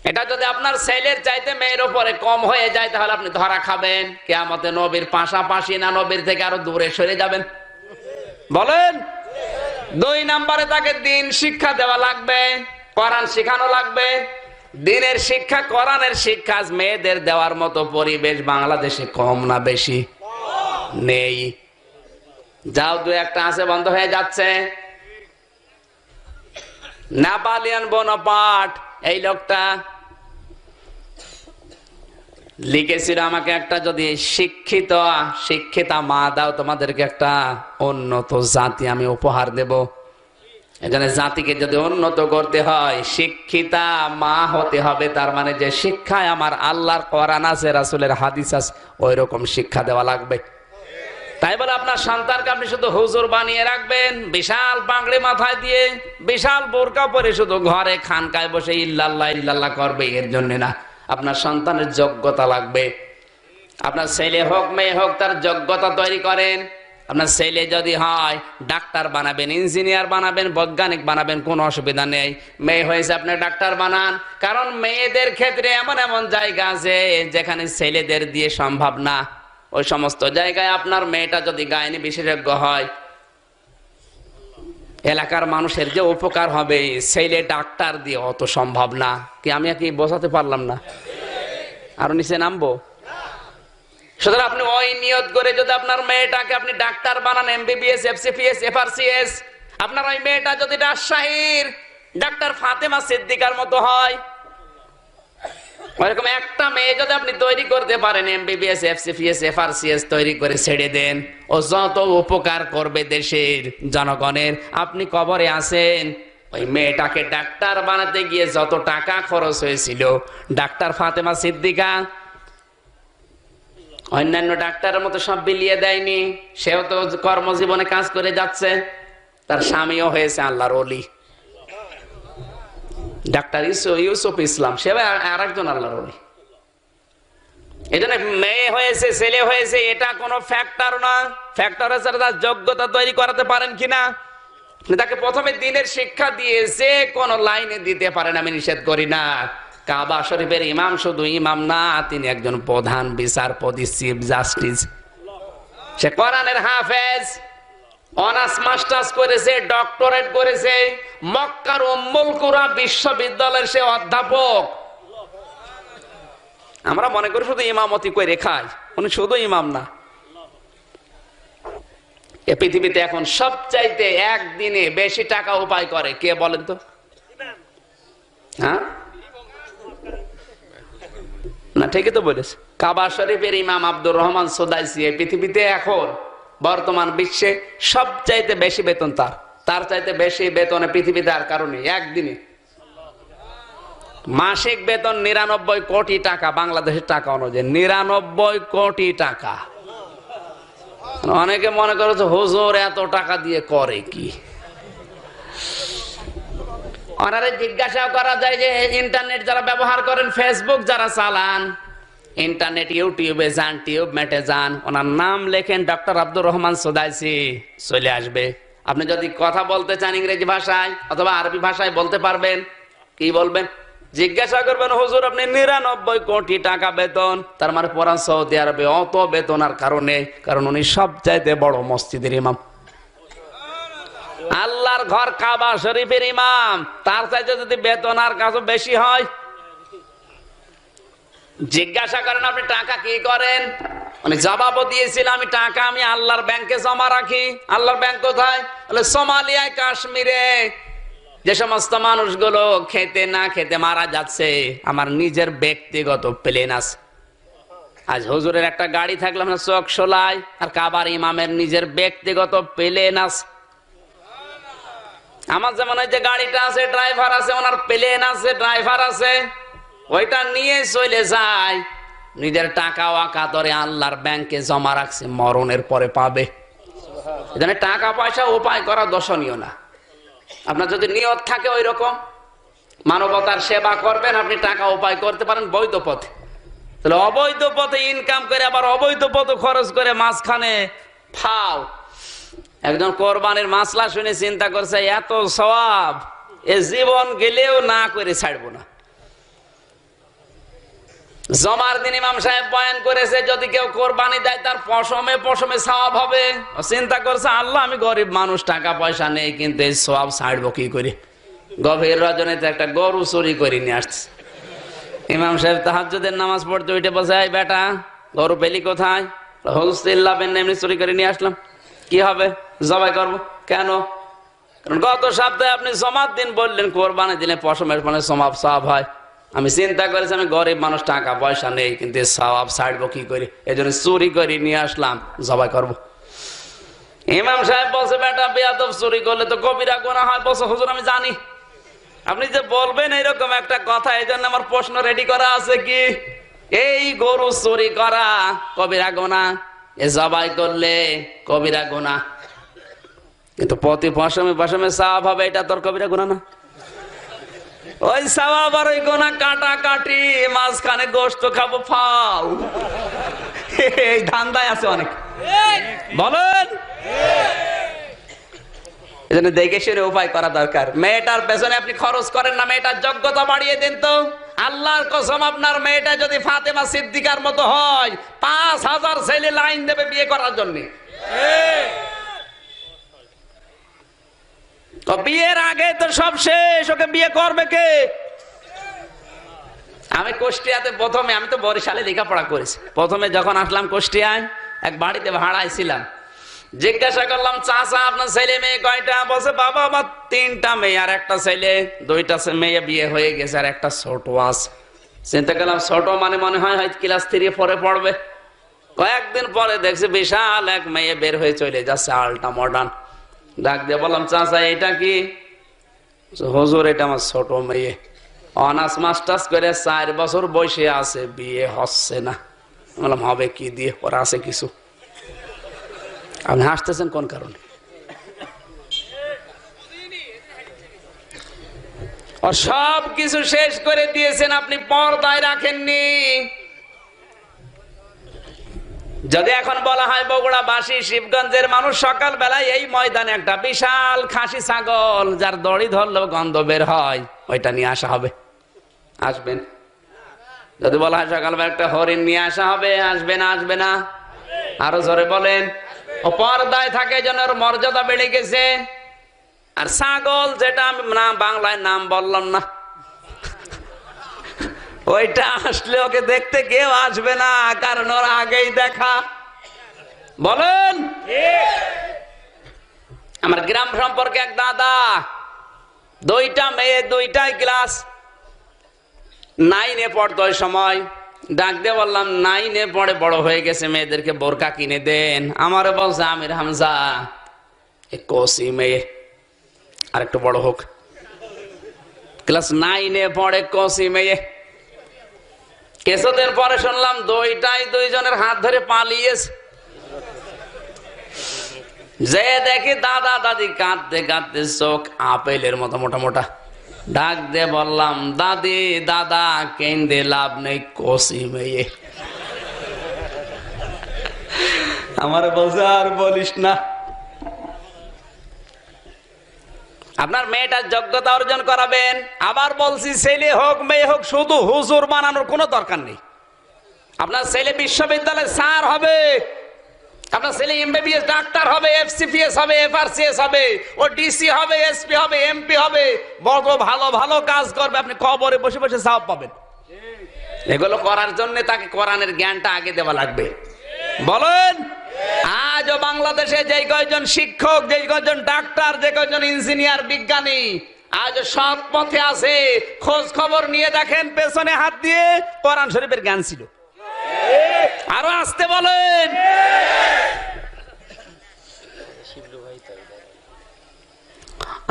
এটা যদি আপনার ছেলের চাইতে মেয়ের উপরে কম হয়ে যায়, তাহলে আপনি ধরা খাবেন। কিয়ামতে নবীর পাশাপাশি না নবীর থেকে আরো দূরে সরে যাবেন? বলেন। 2 নম্বরে তাকে দিন শিক্ষা দেওয়া লাগবে, কোরআন শেখানো লাগবে। দিনের শিক্ষা, কোরআনের শিক্ষা মেয়েদের দেওয়ার মতো পরিবেশ বাংলাদেশে কম না বেশি? নেই। যাও 2-1টা আছে, বন্ধ হয়ে যাচ্ছে। নেপালিয়ান বোনাপার্ট এই লোকটা লিখেছিল আমাকে, একটা যদি শিক্ষিতা মা দাও, তোমাদেরকে একটা উন্নত জাতি আমি উপহার দেব। এজন্য জাতিকে যদি উন্নত করতে হয় শিক্ষিতা মা হতে হবে। তার মানে যে শিক্ষায় আমার আল্লাহর কোরআন আছে, রাসূলের হাদিস আছে, ওই রকম শিক্ষা দেওয়া লাগবে। তাই বলে আপনার সন্তানকে আপনি শুধু হুজুর বানিয়ে রাখবেন, বিশাল পাগড়ি মাথায় দিয়ে, বিশাল বোরকা পরে শুধু ঘরে খানকায় বসে ইল্লাল্লাহ ইল্লাল্লাহ করবে, এর জন্য না। আপনার সন্তানের যোগ্যতা লাগবে। আপনার ছেলে হোক মেয়ে হোক, তার যোগ্যতা তৈরি করেন। আপনার ছেলে যদি হয় ডাক্তার বানাবেন, ইঞ্জিনিয়ার বানাবেন, বৈজ্ঞানিক বানাবেন, কোনো অসুবিধা নেই। মেয়ে হয়েছে আপনি ডাক্তার বানান, কারণ মেয়েদের ক্ষেত্রে এমন এমন জায়গা আছে যেখানে ছেলেদের দিয়ে সম্ভব না। ওই সমস্ত জায়গায় আপনার মেয়েটা যদি গাইনি বিশেষজ্ঞ হয়, এলাকার মানুষের যে উপকার হবে, ছেলে ডাক্তার দিয়ে অত সম্ভব না। কি আমি কি বোঝাতে পারলাম না? আরো নিচে নামবো? সুতরাং আপনি ওই নিয়ত করে যদি আপনার মেয়েটাকে আপনি ডাক্তার বানান, এমবিবিএস, এফসিপিএস, এফআরসিএস, আপনার ওই মেয়েটা যদি রাজশাহীর ডাক্তার ফাতেমা সিদ্দিকার মতো হয়, ওইরকম একটা মেয়ে যদি আপনি তৈরি করতে পারেন, এমবিবিএস, এফসিপিএস, এফআরসিএস তৈরি করে ছেড়ে দেন, ও যত উপকার করবে দেশের জনগণের। আপনি কবরে আছেন, ওই মেয়েটাকে ডাক্তার বানাতে গিয়ে যত টাকা খরচ হয়েছিল, ডাক্তার ফাতেমা সিদ্দিকা অন্যান্য ডাক্তারের মতো সব বিলিয়ে দেয়নি। সেও তো কর্মজীবনে কাজ করে যাচ্ছে, তার স্বামীও হয়েছে আল্লাহর ওলি, ডাক্তার ইউসুফ ইসলাম, সে আর একজন আল্লাহর ওলি। এই জন্য মেয়ে হয়েছে ছেলে হয়েছে এটা কোনো ফ্যাক্টর না। ফ্যাক্টর হচ্ছে তার যোগ্যতা তৈরি করাতে পারেন কিনা। তাকে প্রথমে দ্বীনের শিক্ষা দিয়ে যে কোনো লাইনে দিতে পারেন, আমি নিষেধ করি না। কাবা শরীফের ইমাম শুধু ইমাম না, তিনি একজন প্রধান বিচারপতি, চিফ জাস্টিস। সে কোরআনের হাফেজ, অনার্স মাস্টার্স করেছে, ডক্টরেট করেছে, মক্কার উম্মুল কুরা বিশ্ববিদ্যালয়ের সে অধ্যাপক। আমরা মনে করি শুধু ইমামতি করে খাই, উনি শুধু ইমাম না। এ পৃথিবীতে এখন সবচাইতে একদিনে বেশি টাকা উপায় করে কে বলেন তো? হ্যাঁ না, ঠিকই তো বলেছে। কাবা শরীফের ইমাম আব্দুর রহমান সুদাইসি এই পৃথিবীতে এখন বর্তমান বিশ্বে সবচাইতে বেশি বেতন তার। তার চাইতে বেশি বেতনে পৃথিবীতে আর কারণে একদিনে মাসিক বেতন 99 কোটি টাকা, বাংলাদেশের টাকা অনুযায়ী 99 কোটি টাকা। অনেকে মনে করেছে হুজুর এত টাকা দিয়ে করে কি। ওনারে জিজ্ঞাসা করা যায় যে ইন্টারনেট যারা ব্যবহার করেন, ফেসবুক যারা চালান, ইন্টারনেট ইউটিউবে যান, টিউব মেটে যান, ওনার নাম লেখেন ডক্টর আব্দুর রহমান সুদাইসি, চলে আসবে। আপনি যদি কথা বলতে চান ইংরেজি ভাষায় অথবা আরবি ভাষায় বলতে পারবেন, কি বলবেন? জিজ্ঞাসা করবেন হুজুর আপনি 99 কোটি টাকা বেতন, তার মানে পরান সৌদি আরবে অত বেতন আর কারণে, কারণ উনি সবচাইতে বড় মসজিদের ইমাম, আল্লাহর ঘর কাবা শরীফের ইমাম। তার চাইতে যদি বেতন আর কাছে বেশি হয়, জিজ্ঞাসা করেন আপনি টাকা কি করেন? উনি জবাবও দিয়েছিল আমি টাকা আমি আল্লাহর ব্যাংকে জমা রাখি। আল্লাহর ব্যাংক কোথায়? বলে সোমালিয়ায়, কাশ্মীরে। যে সমস্ত মানুষগুলো খেতে না খেতে মারা যাচ্ছে, আমার নিজের ব্যক্তিগত প্লেন আছে। আজ হুজুরের একটা গাড়ি থাকলে আমরা চোখ সোলাই, আর কাবার ইমামের নিজের ব্যক্তিগত প্লেন আছে। আমার যেমন ওই যে গাড়িটা আছে, ড্রাইভার আছে, ওনার প্লেন আছে, ড্রাইভার আছে, ওইটা নিয়ে চলে যায়। নিজের টাকা ওয়াকাতরে আল্লাহর ব্যাংকে জমা রাখছে, মরণের পরে পাবে। এখানে টাকা পয়সা উপায় করা দর্শনীয় না। আপনার যদি নিয়ত থাকে ওই রকম মানবতার সেবা করবেন, আপনি টাকা উপায় করতে পারেন বৈধ পথে। তাহলে অবৈধ পথে ইনকাম করে আবার অবৈধ পথে খরচ করে মাঝখানে ফাও। একজন কোরবানির মাসলা শুনে চিন্তা করছে এত সওয়াব, এ জীবন গেলেও না করে ছাড়বো না। জমার দিন ইমাম সাহেব বয়ান করেছে যদি কেউ কোরবানি দেয় তার পশমে পশমে সওয়াব হবে। চিন্তা করছে আল্লাহ আমি গরিব মানুষ, টাকা পয়সা নেই, কিন্তু এই সওয়াব ছাড়বো কি করে? গভীর রজনীতে একটা গরু চুরি করে নিয়ে আসছে। ইমাম সাহেব তাহাজ্জুদের নামাজ পড়তে উঠে বসে, এই বেটা গরু পেলি কোথায়? হুজুর এমনি চুরি করে নিয়ে আসলাম। কি হবে? জবাই করবো। কেন? কারণ গত সপ্তাহে আপনি জমার দিন বললেন কোরবানি দিলে পশমের মানে সওয়াব হয়। আমি চিন্তা করেছি আমি গরিব মানুষ, টাকা পয়সা নেই, কিন্তু সওয়াব ছাড়বো কি করে? এই জন্য চুরি করে নিয়ে আসলাম, জবাই করবো। ইমাম সাহেব বলছে বেটা বেয়াদব চুরি করলে তো কবিরা গুনাহ হয়। বলছে হুজুর আমি জানি, আপনি যে বলবেন এরকম একটা কথা, এই জন্য আমার প্রশ্ন রেডি করা আছে কি এই গরু চুরি করা কবিরা গুনাহ, এ জবাই করলে কবিরা গুনাহ, কিন্তু প্রতি পশমে পশমে সওয়াব হবে, এটা তোর কবিরা গুনাহ না? ওই সওয়াব আর ওই গুনাহ কাটা কাটি, মাঝখানে গোশত খাবো ফাল, এই ধান্দায় আছে অনেক। বলেন এজন্য দেখে শুনে উপায় করা দরকার। মেয়েটার পেছনে আপনি খরচ করেন না, মেয়েটার যোগ্যতা বাড়িয়ে দেন তো। আল্লাহর কসম, আপনার মেয়েটা যদি ফাতেমা সিদ্দিকার মতো হয়, 5000 ছেলে লাইন দেবে বিয়ে করার জন্য। তো বিয়ের আগে তো সব শেষ, ওকে বিয়ে করবে কে? আমি কুষ্টিয়াতে প্রথমে, আমি তো বরিশালে লেখাপড়া করেছি, প্রথমে যখন আসলাম কুষ্টিয়ায় এক বাড়িতে ভাড়ায় ছিলাম, জিজ্ঞাসা করলাম চাচা আপনার ছেলে মেয়ে কয়টা? বলছে বাবা আমার 3টা মেয়ে আর একটা ছেলে, 2টা মেয়ে বিয়ে হয়ে গেছে আর একটা ছোট আছে। চিন্তা করলাম ছোট মানে মনে হয় ক্লাস 3-4 পড়বে। কয়েকদিন পরে দেখছি বিশাল এক মেয়ে বের হয়ে চলে যাচ্ছে, আলটা মডার্ন। ডাক দিয়ে বললাম চাচা এটা কি? হুজুর এটা আমার ছোট মেয়ে, অনার্স মাস্টার্স করে 4 বছর বয়সে আছে, বিয়ে হচ্ছে না। বললাম হবে কি দিয়ে, ওরা আছে কিছু। আপনি হাসতেছেন কোন কারণে? সব কিছু শেষ করে দিয়েছেন, আপনি পর্দায় রাখেননি। যদি এখন বলা হয় বগুড়াবাসী শিবগঞ্জের মানুষ সকাল বেলায় এই ময়দানে একটা বিশাল খাসি ছাগল যার দড়ি ধরলেও গন্ধ বের হয়, ওইটা নিয়ে আসা হবে, আসবেন? যদি বলা হয় সকালবেলা একটা হরিণ নিয়ে আসা হবে, আসবে না? আসবে না? আরো জোরে বলেন। ও পর্দায় থাকে, যেন ওর মর্যাদা বেড়ে গেছে। আর ছাগল যেটা আমি বাংলায় নাম বললাম না, ওইটা আসলে ওকে দেখতে কেউ আসবে না, কারণ ওর আগেই দেখা। বলেন। আমার গ্রাম সম্পর্কে এক দাদা, 2টা মেয়ে, 2টাই ক্লাস 9-এ পড়তো। ওই সময় ডাক দিয়ে বললাম 9-এ পড়ে, বড় হয়ে গেছে, মেয়েদেরকে বোরকা কিনে দেন। আমারও বলছে আমির হামজা কসি মেয়ে, আর একটু বড় হোক। ক্লাস 9-এ পড়ে, কসি মেয়ে। কিছুদিন পরে শুনলাম 2টাই 2জনের হাত ধরে পালিয়েছে। যে দেখি দাদা দাদি কাঁদতে কাঁদতে চোখ আপেলের মতো মোটা মোটা। ডাক দিয়ে বললাম দাদি দাদা কেঁদে লাভ নেই, কসি মেয়ে। আমার বলছে আর বলিস না। আপনার মেয়েটার যোগ্যতা অর্জন করাবেন। আবার বলছি ছেলে হোক মেয়ে হোক, শুধু হুজুর বানানোর কোনো দরকার নেই। আপনার ছেলে বিশ্ববিদ্যালয়ে স্যার হবে, আপনার ছেলে এমবিবিএস ডাক্তার হবে, এফসিপিএস হবে, এফআরসিএস হবে, ও ডিসি হবে, এসপি হবে, এমপি হবে, বড় ভালো ভালো কাজ করবে, আপনি কবরে বসে বসে সওয়াব পাবেন। এগুলো করার জন্য তাকে কোরআনের জ্ঞানটা আগে দেওয়া লাগবে। বলেন। আজও বাংলাদেশে যে কয়জন শিক্ষক, যে কয়জন ডাক্তার, যে কয়জন ইঞ্জিনিয়ার, বিজ্ঞানী আজ সৎ পথে আছে, খোঁজ খবর নিয়ে দেখেন পেছনে হাত দিয়ে কোরআন শরীফের জ্ঞান ছিল। আরো আসতে বলেন।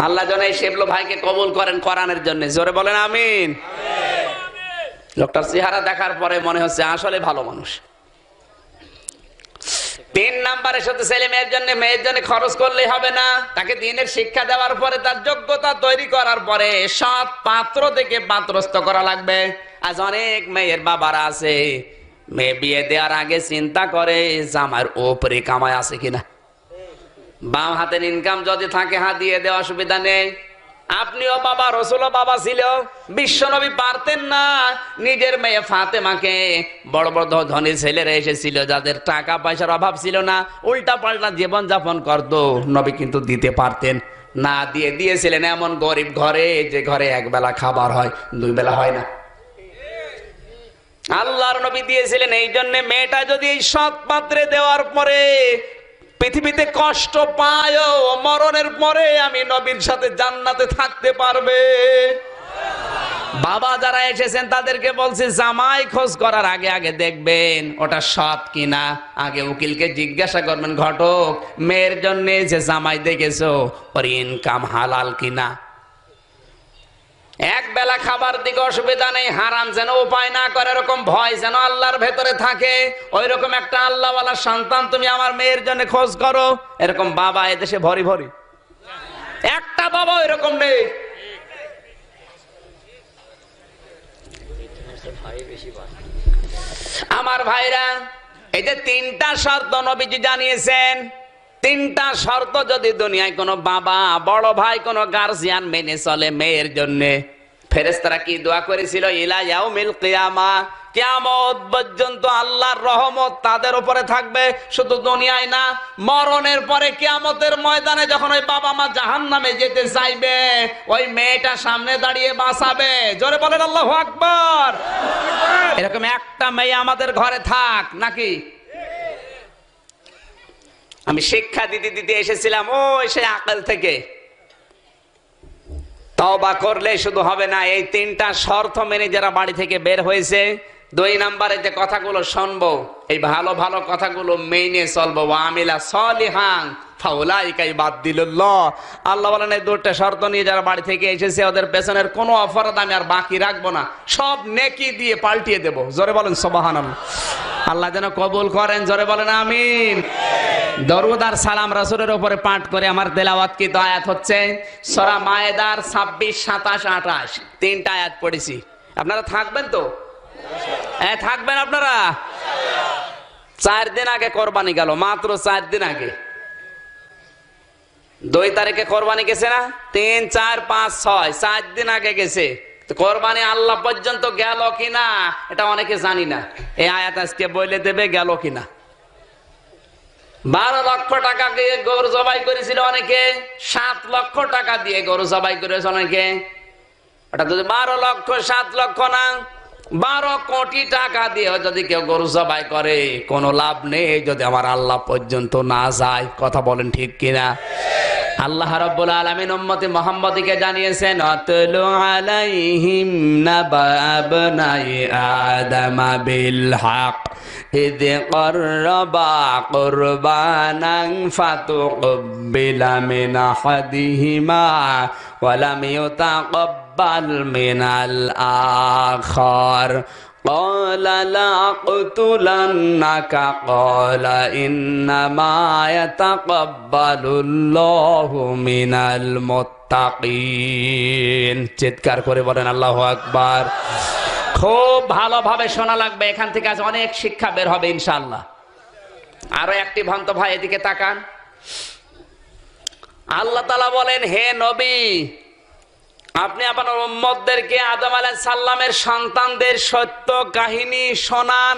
আল্লাহ যেন এই শিবলু ভাইকে কবুল করেন কোরআনের জন্য। জোরে বলেন আমিন। লোকটার চেহারা দেখার পরে মনে হচ্ছে আসলে ভালো মানুষ। 3 নম্বরে শুধু ছেলে মেয়ের জন্য খরচ করলে হবে না, তাকে দিনের শিক্ষা দেওয়ার পরে, তার যোগ্যতা তৈরি করার পরে সৎ পাত্র থেকে পাত্রস্থ করা লাগবে। আজ অনেক মেয়ের বাবারা আছে, মেয়ে বিয়ে দেওয়ার আগে চিন্তা করে জামার উপরে কামাই আছে কিনা। বাম হাতের ইনকাম যদি থাকে হাত দিয়ে দেওয়া, অসুবিধা নেই। আপনিও বাবা, রসুলও বাবা ছিল। বিশ্বনবী পারতেন না নিজের মেয়ে ফাতেমাকে, বড় বড় ধনী ছেলেরা এসেছিল যাদের টাকা পয়সার অভাব ছিল না, উল্টা পাল্টা জীবন যাপন করতো, নবী কিন্তু দিতে পারতেন না, দিয়েছিলেন এমন গরিব ঘরে যে ঘরে একবেলা খাবার হয়, 2 বেলা হয় না। আল্লাহর নবী দিয়েছিলেন। এই জন্য মেয়েটা যদি এই সৎ পাত্রে দেওয়ার পরে পৃথিবীতে কষ্ট পায়, মরণের পরে আমি নবীর সাথে জান্নাতে থাকতে পারবে। বাবা যারা এসেছেন তাদেরকে বলছে জামাই খোঁজ করার আগে আগে দেখবেন ওটা সৎ কিনা। আগে উকিলকে জিজ্ঞাসা করবেন, ঘটক মেয়ের জন্য যে জামাই দেখেছো ওর ইনকাম হালাল কিনা। এক বেলা খাবার দিকে অসুবিধা নেই, হারাম যেন উপায় না করে এরকম ভয় যেন আল্লাহর ভেতরে থাকে, ওই রকম একটা আল্লাহওয়ালা সন্তান তুমি আমার মেয়ের জন্য খোঁজ করো। এরকম বাবা এদেশে ভরি ভরি, একটা বাবা এরকম নেই। আমার ভাইরা, এই যে তিনটা শর্ত নবীজি জানিয়েছেন, তিনটা শর্ত যদি দুনিয়ায় কোনো বাবা বড় ভাই কোনো গার্জিয়ান মেনে চলে মেয়ের জন্য, ফেরেশতারা কি দোয়া করেছিল? ইলা ইয়াউমিল কিয়ামা, কিয়ামত পর্যন্ত আল্লাহর রহমত তাদের উপরে থাকবে। শুধু দুনিয়ায় না, মরণের পরে কিয়ামতের ময়দানে যখন ওই বাবা মা জাহান্নামে যেতে চাইবে, ওই মেয়েটা সামনে দাঁড়িয়ে বাঁচাবে। জোরে বলেন আল্লাহু আকবার। এরকম একটা মেয়ে আমাদের ঘরে থাক নাকি? আমি শিক্ষা দিতে দিতে এসেছিলাম ওই সেই আকেল থেকে। তওবা করলে শুধু হবে না, এই তিনটা শর্ত মেনে যারা বাড়ি থেকে বের হয়েছে, 2 নম্বরে যে কথাগুলো শুনবো, এই ভালো ভালো কথাগুলো মেনে চলবো। ওয়া আমিলা সলিহান ফাউলাইকা ইবাদদিলুল্লাহ। আল্লাহ বলেন এই 2টা শর্ত নিয়ে যারা বাড়ি থেকে এসেছে ওদের পেছনের কোনো অপরাধ আমি আর বাকি রাখবো না, সব নেকি দিয়ে পাল্টিয়ে দেব। জোরে বলেন সুবহানাল্লাহ। আল্লাহ যেন কবুল করেন, জোরে বলেন আমিন। দরুদ আর সালাম রাসূলের উপরে পাঠ করে আমার তেলাওয়াতকৃত আয়াত হচ্ছে সূরা মায়েদার 26, 27, 28 তিনটা আয়াত পড়েছি। আপনারা থাকবেন তো? হ্যাঁ থাকবেন আপনারা। 4 দিন আগে কোরবানি গেল, মাত্র 4 দিন আগে। 2 তারিখে কোরবানি গেছে না? 3, 4, 5, 6 4 দিন আগে গেছে। কোরবানি আল্লাহ পর্যন্ত গেল কিনা এটা অনেকে জানি না। এই আয়াত আজকে বলে দেবে গেল কিনা। 12 লক্ষ টাকা দিয়ে গরু জবাই করেছিল অনেকে, 7 লক্ষ টাকা দিয়ে গরু জবাই করেছে অনেকে। ওটা যদি 12 লক্ষ 7 লক্ষ না, 12 কোটি টাকা দিয়ে যদি কেউ গরু জবাই করে কোনো লাভ নেই যদি আমার আল্লাহ পর্যন্ত না যায়। কথা বলেন ঠিক কিনা? আল্লাহ রাব্বুল আলামিন উম্মতে মুহাম্মাদীকে জানিয়েছেন আতলু আলাইহিম নাবা আবনাই আদামা বিল হক ইদ করবা কুরবানান ফাতুকবিলা মিন আহাদিহিমা ওয়া লাম ইউতাকাব্বাল মিনাল আখার قال لأقتلنك قال إنما يتقبل الله من المتقين। চিৎকার করে বলেন আল্লাহু আকবার। খুব ভালোভাবে শোনা লাগবে, এখান থেকে আজ অনেক শিক্ষা বের হবে ইনশাআল্লাহ। আরো একটি ভন্ত ভাই এদিকে তাকান। আল্লাহ তাআলা বলেন, হে নবী আপনি আপনার উম্মতদেরকে আদম আলাইহিস সালামের সন্তানদের সত্য কাহিনী শোনান।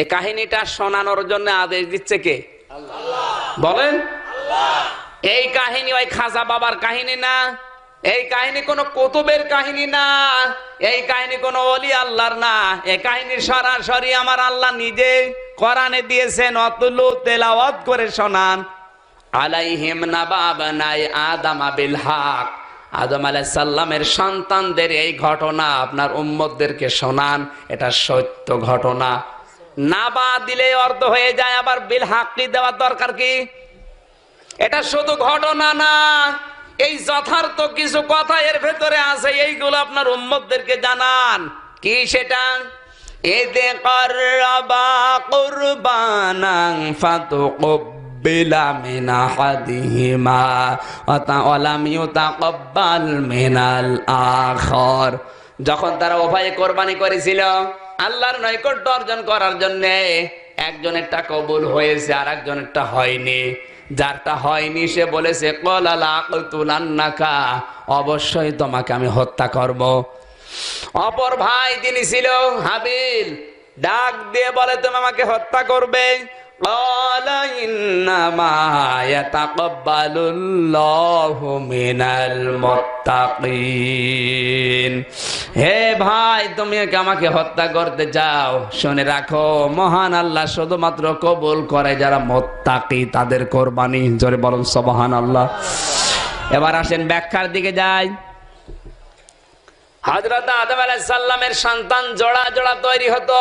এই কাহিনীটা শোনানোর জন্য আদেশ দিচ্ছে কে? আল্লাহ। বলেন আল্লাহ। এই কাহিনী ওই খাজা বাবার কাহিনী না, এই কাহিনী কোন কুতুবের কাহিনী না, এই কাহিনী কোন ওলি আল্লাহর না। এই কাহিনী সরাসরি আমার আল্লাহ নিজে কোরআনে দিয়েছেন। অতলু তেলাওয়াত করে শোনান। আলাইহিম নাবা আবনাই আদামা বিল হক, আদম আলাইহিস সালামের সন্তানদের এই ঘটনা আপনার উম্মতদেরকে শোনান। এটা সত্য ঘটনা। নাবা দিলে অর্থ হয়ে যায়, আবার বিল হাক্কি দেওয়ার দরকার কি? এটা শুধু ঘটনা না, এই যথার্থ কিছু কথা এর ভেতরে আছে, এইগুলো আপনার উম্মতদেরকে জানান। কি সেটা? ইদ করবা কুরবানান ফাতুকবিলা মিন আহাদিহিমা ওয়া লাম ইউতাকাব্বাল মিনাল আখার। যখন তারা উভয়ে কোরবানি করেছিল আল্লাহর নৈকট্য অর্জন করার জন্য, একজনেরটা কবুল হয়েছে আর একজনেরটা হয়নি। যারটা হয়নি সে বলেছে ক্বালা লাআকতুলান্নাকা, অবশ্যই তোমাকে আমি হত্যা করব। অপর ভাই যিনি ছিল হাবিল, ডাক দিয়ে বলে তুমি আমাকে হত্যা করবে। ক্বালা ইন্নামা ইয়াতাকাব্বালুল্লাহু মিনাল মুত্তাকিন। হে ভাই তুমি আমাকে হত্যা করতে যাও, শুনে রাখো মহান আল্লাহ শুধুমাত্র কবুল করে যারা মুত্তাকি, তাদের কোরবানি। জোরে বলুন সুবহানাল্লাহ। এবার আসেন ব্যাখ্যার দিকে যাই। হযরত আদম আলাইহিস সালামের সন্তান জোড়া জোড়া তৈরি হতো।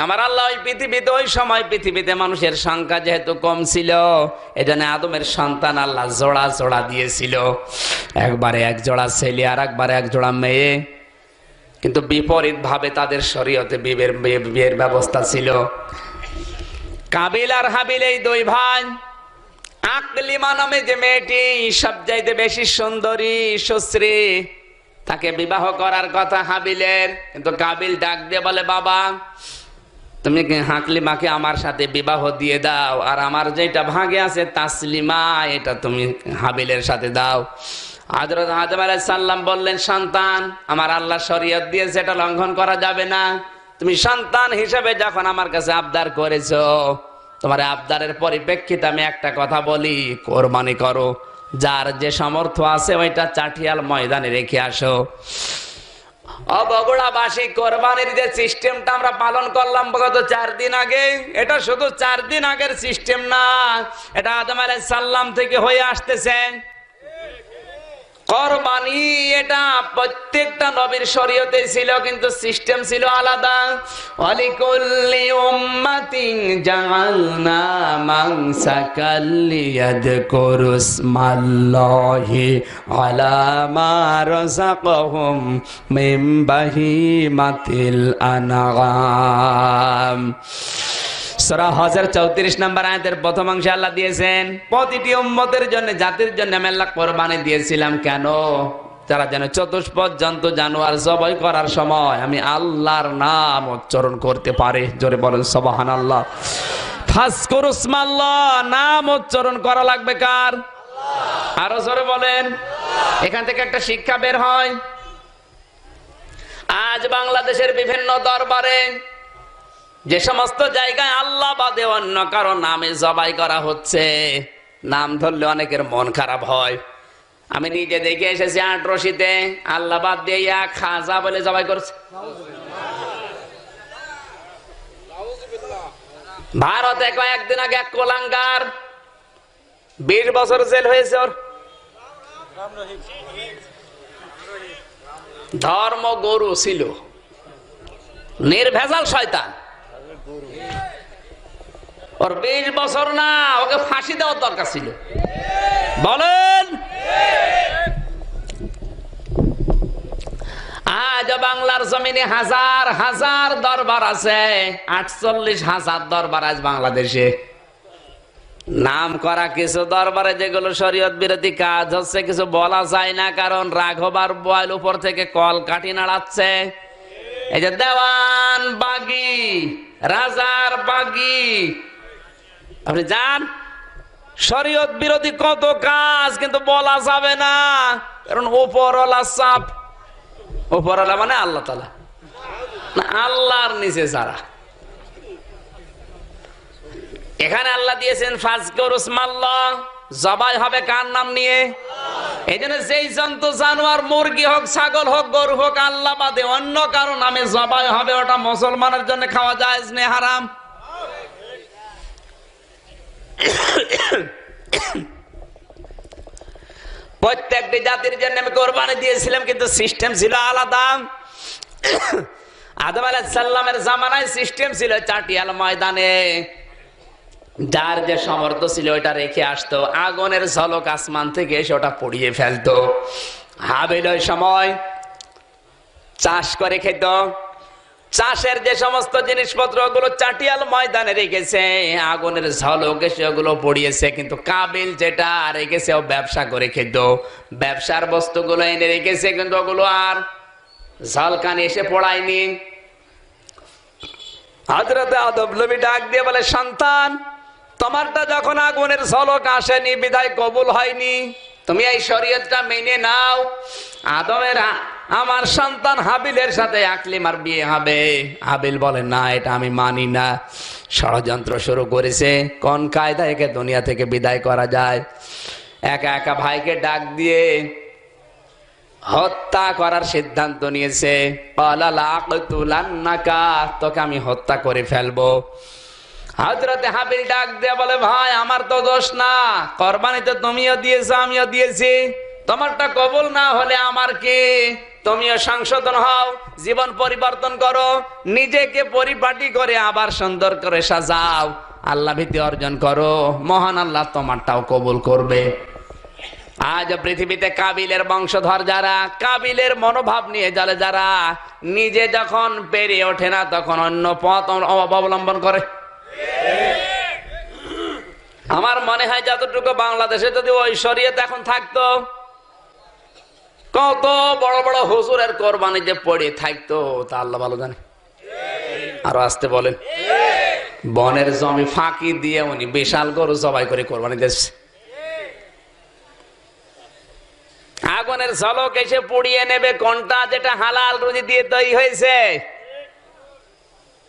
আমার আল্লাহ ওই পৃথিবীতে, ওই সময় পৃথিবীতে মানুষের সংখ্যা যেহেতু কম ছিল, এজন্য আদমের সন্তান আল্লাহ জোড়া জোড়া দিয়েছিল। একবারে এক জোড়া ছেলে আর একবারে এক জোড়া মেয়ে, কিন্তু বিপরীত ভাবে তাদের শরীয়তে বিয়ের ব্যবস্থা ছিল। কাবিল আর হাবিল এই দুই ভাই। আকলিমা নামে যে মেয়েটি সবচাইতে বেশি সুন্দরী সুশ্রী, তাকে বিবাহ করার কথা হাবিলের, কিন্তু কাবিল ডাক দিয়ে বলে, বাবা তুমি আকলিমাকে আমার সাথে বিবাহ দিয়ে দাও, আর আমার যেটা ভাগে আছে তাসলিমা, এটা তুমি হাবিলের সাথে দাও। হযরত আদম আলাইহিস সালাম বললেন, সন্তান আমার আল্লাহ শরীয়ত দিয়েছে, এটা লঙ্ঘন করা যাবে না। তুমি সন্তান হিসেবে যখন আমার কাছে আবদার করেছো, তোমার আবদারের পরিপ্রেক্ষিতে আমি একটা কথা বলি, কোরবানি করো। যার যে সামর্থ্য আছে ওইটা চাটিয়াল ময়দানে রেখে আসো। বগুড়াবাসী কোরবানির যে সিস্টেমটা আমরা পালন করলাম গত 4 দিন আগে, এটা শুধু 4 দিন আগের সিস্টেম না, এটা আদম আলাইহিস সালাম থেকে হয়ে আসতেছে। কোরবানি এটা প্রত্যেকটা নবীর শরীয়তে ছিল, কিন্তু সিস্টেম ছিল আলাদা। ওয়ালিকুল্লি উম্মাতিন জাআলনা মানসাকাল লিয়াযকুরু ইসমাল্লাহি আলা মা রাযাকাহুম মিন বাহিমাতিল আনআম। সূরা হজের 34 নম্বর আয়াতের প্রথম অংশে আল্লাহ দিয়েছেন, প্রতিটি উম্মতের জন্য, জাতির জন্য আমি আল্লাহ কোরবানি দিয়েছিলাম। কেন? তারা যেন চতুষ্পদ জন্তু জানোয়ার জবাই করার সময় আমি আল্লাহর নাম উচ্চারণ করতে পারে। জোরে বলেন সুবহানাল্লাহ। ফাজকুরু ইসমাল্লাহ, নাম উচ্চারণ করা লাগবে কার? আরো জোরে বলেন। এখান থেকে একটা শিক্ষা বের হয়। আজ বাংলাদেশের বিভিন্ন দরবারে যে সমস্ত জায়গায় আল্লাহ বাদে অন্য কারো নামে জবাই করা হচ্ছে, নাম ধরলে অনেকের মন খারাপ হয়। আমি নিজে দেখে এসেছি, ৮রশিতে আল্লাহ বাদ দিয়ে ইয়া খাজা বলে জবাই করছে। ভারতে কয়েকদিন আগে এক কোলাঙ্গার 20 বছর জেল হয়েছে ওর। ধর্ম গরু ছিল, নির্ভেজাল শয়তান। ওর 20 বছর না, ওকে ফাঁসি দেওয়ার দরকার ছিল। বলেন। আজ বাংলার জমিনে হাজার হাজার দরবার আছে, 48,000 দরবার আজ বাংলাদেশে। নাম করা কিছু দরবারে যেগুলো শরীয়ত বিরোধী কাজ হচ্ছে, কিছু বলা যায় না, কারণ রাঘবার বয়েল উপর থেকে কল কাটি নাড়াচ্ছে। এই যে দেওয়ান বাগি, রাজার বাগি, আপনি যান, শরীয়ত বিরোধী কত কাজ, কিন্তু বলা যাবে না, কারণ উপরওয়ালা চাপ। উপরওয়ালা মানে আল্লাহ তাআলা না, আল্লাহর নিচে যারা। এখানে আল্লাহ দিয়েছেন ফাজকুরু ইসমাল্লাহ, জবাই হবে কার নাম নিয়ে? এই জন্য যেই জন্তু জানোয়ার, মুরগি হোক, ছাগল হোক, গরু হোক, আল্লাহ বাদে অন্য কারো নামে জবাই হবে, ওটা মুসলমানের জন্য খাওয়া জায়েজ নেই, হারাম। প্রত্যেকটি জাতির জন্য আমি কোরবানি দিয়েছিলাম, কিন্তু সিস্টেম ছিল আলাদা। আদম আলাইহিস সালামের জামানায় সিস্টেম ছিল চাটিয়াল ময়দানে, যার যে সামর্থ্য ছিল ওটা রেখে আসতো, আগুনের ঝলক আসমান থেকে এসে ওটা পড়িয়ে ফেলতো। হাবিল ওই সময় চাষ করে খেত, চাষের যে সমস্ত জিনিসপত্র ওগুলো চাটিয়াল ময়দানে রেখেছে, আগুনের ঝলক এসে ওগুলো পড়িয়েছে। কিন্তু কাবিল যেটা রেখেছে ও ব্যবসা করে খেত, ব্যবসার বস্তুগুলো এনে রেখেছে, কিন্তু ওগুলো আর ঝলকানি এসে পড়ায়নি। হযরত আদম নবী ডাক দিয়ে বলে, সন্তান তোমারটা যখন আগুনের ঝলক আসেনি বিধায় কবুল হয়নি, তুমি এই শরীয়তটা মেনে নাও। আদমের আমার সন্তান হাবিলের সাথে আকলিমার বিয়ে হবে। হাবিল বলে, না, এটা আমি মানি না। ষড়যন্ত্র শুরু করেছে, কোন কায়দা একে দুনিয়া থেকে বিদায় করা যায়। একা একা ভাইকে ডাক দিয়ে হত্যা করার সিদ্ধান্ত নিয়েছে। তোকে আমি হত্যা করে ফেলবো। হযরতে হাবিল ডাক দিয়ে বলে, ভাই আমার তো দোষ না, কোরবানি তো তুমিও দিয়েছো আমিও দিয়েছি, তোমারটা কবুল না হলে আমার কি? তুমিও সংশোধন হও, জীবন পরিবর্তন করো, নিজেকে পরিপাটি করে আবার সুন্দর করে সাজাও, আল্লাহ ভীতি অর্জন করো, মহান আল্লাহ তোমারটাও কবুল করবে। আজ পৃথিবীতে কাবিলের বংশধর যারা, কাবিলের মনোভাব নিয়ে চলে যারা, নিজে যখন পেরে ওঠে না তখন অন্য পথ অবলম্বন করে। আমার মনে হয় যতটুকু বাংলাদেশে যদি ওই শরীয়ত এখন থাকতো, কত বড় বড় হুজুরের কোরবানি যে পড়ে থাকতো তা আল্লাহ ভালো জানে। আরো আসতে বলেন। বনের জমি ফাঁকি দিয়ে উনি বিশাল গরু জবাই করে কোরবানি দিচ্ছে। আগুনের ঝলক এসে পুড়িয়ে নেবে কোনটা যেটা হালাল রুজি দিয়ে তৈরি হয়েছে।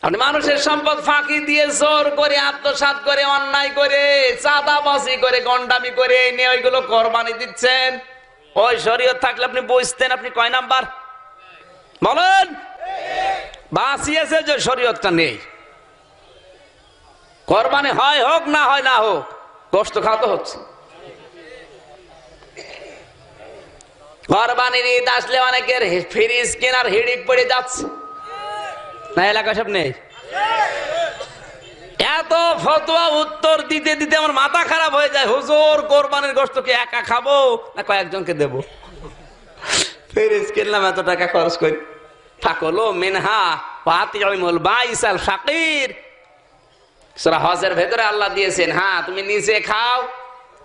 আপনি মানুষের সম্পদ ফাঁকি দিয়ে জোর করে আত্মসাৎ করে অন্যায় করে চাঁদাবাজি করে গন্ডামি করে নিয়ে ওইগুলো কোরবানি দিচ্ছেন। ওই শরীয়ত থাকলে আপনি বুঝতেন আপনি কয় নাম্বার বলেন? বাঁচিয়েছে যে শরীয়তটা নেই। কোরবানি হয় হোক না হয় না হোক, কষ্ট খাওয়াতে হচ্ছে। কোরবানির ঈদ আসলে অনেকের ফ্রিজ কেনার হিড়িক পড়ে যাচ্ছে না, এলাকা সব নেই। এত ফতোয়া উত্তর দিতে দিতে আমার মাথা খারাপ হয়ে যায়। হুজুর কোরবানির গোশত কি একা খাবো না কয়েকজনকে দেবো? ফ্রিজ কিনলাম এত টাকা খরচ করি। ফাকুলু মিনহা ওয়াতিউমুল বাইসাল ফাকির। সূরা হজের ভেতরে আল্লাহ দিয়েছেন, হ্যাঁ তুমি নিজে খাও,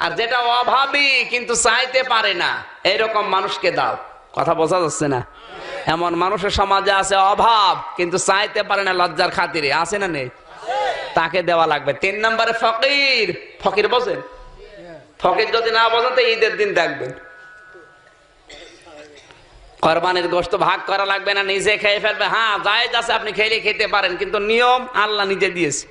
আর যেটা অভাবী কিন্তু চাইতে পারে না এরকম মানুষকে দাও। কথা বোঝা যাচ্ছে না? এমন মানুষের সমাজে আছে অভাব কিন্তু চাইতে পারে না লজ্জার খাতিরে, আছে না নেই? তাকে দেওয়া লাগবে। 3 নম্বরে ফকির। ফকির বোঝেন? ফকির যদি না বোঝেন তো ঈদের দিন দেখবেন কোরবানির গোশত ভাগ করা লাগবে না, নিজে খেয়ে ফেলবে। হ্যাঁ জায়েজ আছে, আপনি খেলে খেতে পারেন, কিন্তু নিয়ম আল্লাহ নিজে দিয়েছে,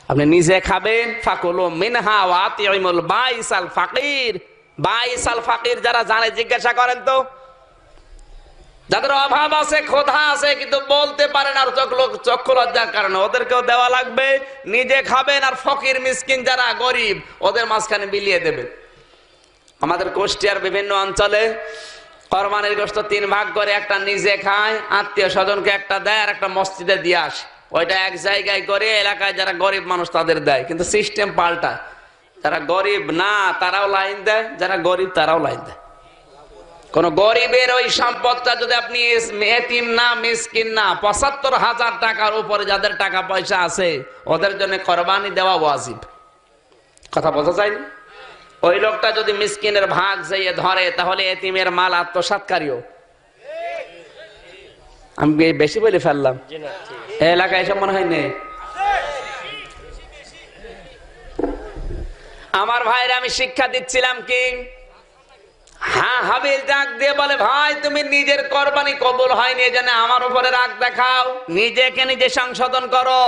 আপনি নিজে খাবেন। ফাকুলু মিনহা ওয়াতিউমুল বাইসাল ফাকির। বাইসাল ফাকির যারা জানে জিজ্ঞাসা করেন তো, যাদের অভাব আছে ক্ষুধা আছে কিন্তু বলতে পারেন আর চক্ষু লজ্জার কারণে, ওদেরকেও দেওয়া লাগবে। নিজে খাবেন, আর ফকির মিসকিন যারা গরিব ওদের মাঝখানে বিলিয়ে দেবেন। আমাদের কুষ্টিয়ার বিভিন্ন অঞ্চলে কোরবানির গোশত 3 ভাগ করে, একটা নিজে খায়, আত্মীয় স্বজনকে একটা দেয়, আর একটা মসজিদে দিয়ে আসে। ওইটা এক জায়গায় করে এলাকায় যারা গরিব মানুষ তাদের দেয়, কিন্তু সিস্টেম পাল্টায়। যারা গরিব না তারাও লাইন দেয়, যারা গরিব তারাও লাইন দেয়। কোন গরিবের ওই সম্পদটা যদি আপনি এতিম না মিসকিন না ৭৫,০০০ টাকার উপরে যাদের টাকা পয়সা আছে ওদের জন্য কোরবানি দেওয়া ওয়াজিব। কথা বোঝা যায়নি? ওই লোকটা যদি মিসকিনের ভাগ যেয়ে ধরে তাহলে এতিমের মাল আত্মসাৎকারীও। আমি বেশি বলে ফেললাম, এলাকায় এসব মনে হয় নেই। আমার ভাইরা আমি শিক্ষা দিচ্ছিলাম কি, হ্যাঁ হাবিল ডাক দিয়ে বলে, ভাই তুমি নিজের কোরবানি কবুল হয়নি এজন্য আমার উপরে রাগ দেখাও, নিজেকে নিজে সংশোধন করো।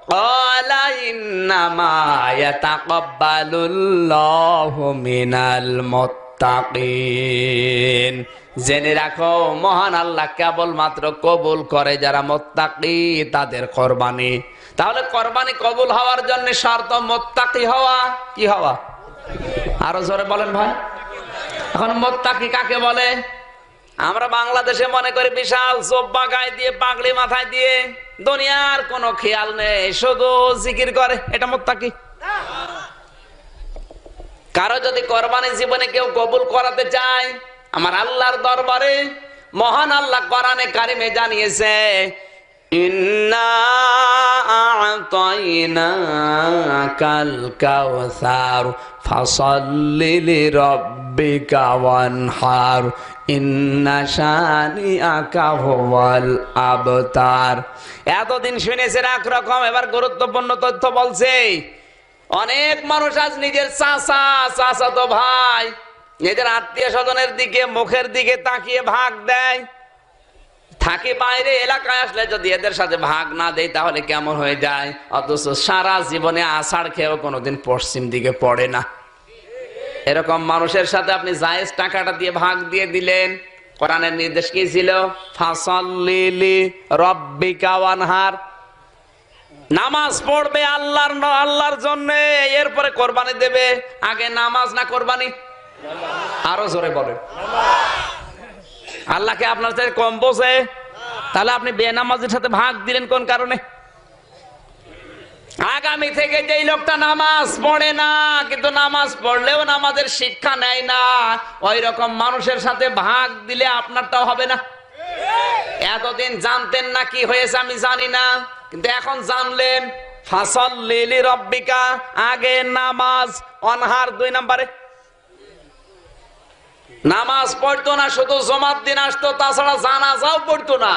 ক্বালা ইন্নামা ইয়াতাকাব্বালুল্লাহু মিনাল মুত্তাকিন। জেনে রাখো মহান আল্লাহ কেবল মাত্র কবুল করে যারা মুত্তাকি তাদের কোরবানি। তাহলে কোরবানি কবুল হওয়ার জন্য শর্ত মুত্তাকি হওয়া। কি হওয়া? আরো জোরে বলেন ভাই। এখন মুত্তাকি কাকে বলে? আমরা বাংলাদেশে মনে করি বিশাল জোব্বা গায়ে দিয়ে পাগড়ি মাথায় দিয়ে দুনিয়ার কোনো খেয়াল নেই, শুধু জিকির করে, এটা মুত্তাকি। কারো যদি কোরবানি জীবনে কেউ কবুল করাতে চায় আমার আল্লাহর দরবারে, মহান আল্লাহ কোরআনে কারিমে জানিয়েছে, ইন্না আ'তাইনাকাল কাউসার ফাসাল্লি লিরাব্বিকা ওয়ানহার ইন্না শানিআকা হুয়াল আবতার। এতদিন শুনেছেন একরকম, এবার গুরুত্বপূর্ণ তথ্য বলছে। অনেক মানুষ আজ নিজের চাচাতো ভাই, নিজের আত্মীয় স্বজনের দিকে মুখের দিকে তাকিয়ে ভাগ দেয়। থাকে বাইরে, এলাকায় আসলে যদি এদের সাথে ভাগ না দেয় তাহলে কেমন হয়ে যায়। অথচ সারা জীবনে আষাঢ় খেয়েও কোনোদিন পশ্চিম দিকে পড়ে না। এরকম মানুষের সাথে আপনি জায়েজ টাকাটা দিয়ে ভাগ দিয়ে দিলেন। কোরআনের নির্দেশ কি ছিল? ফাসাল্লি লিরাব্বিকা ওয়ানহার। নামাজ পড়বে আল্লাহর জন্য, এরপরে কোরবানি দেবে। আগে নামাজ না কোরবানি? আরো জোরে বলেন। আল্লাহকে আপনার থেকে কম বোঝে? তাহলে আপনি বেনামাজির সাথে ভাগ দিলেন কোন কারণে? আগামী থেকে যেই লোকটা নামাজ পড়ে না, কিন্তু নামাজ পড়লেও নামাজের শিক্ষা নেয় না, ওই রকম মানুষের সাথে ভাগ দিলে আপনারটাও হবে না। এতদিন জানতেন না কি হয়েছে আমি জানি না, কিন্তু এখন জানলেন। ফাসাল্লি লিরাব্বিকা, আগে নামাজ, অনহার 2 নম্বরে। নামাজ পড়তো না, শুধু জুমার দিন আসতো, তাছাড়া জানাজাও পড়তো না।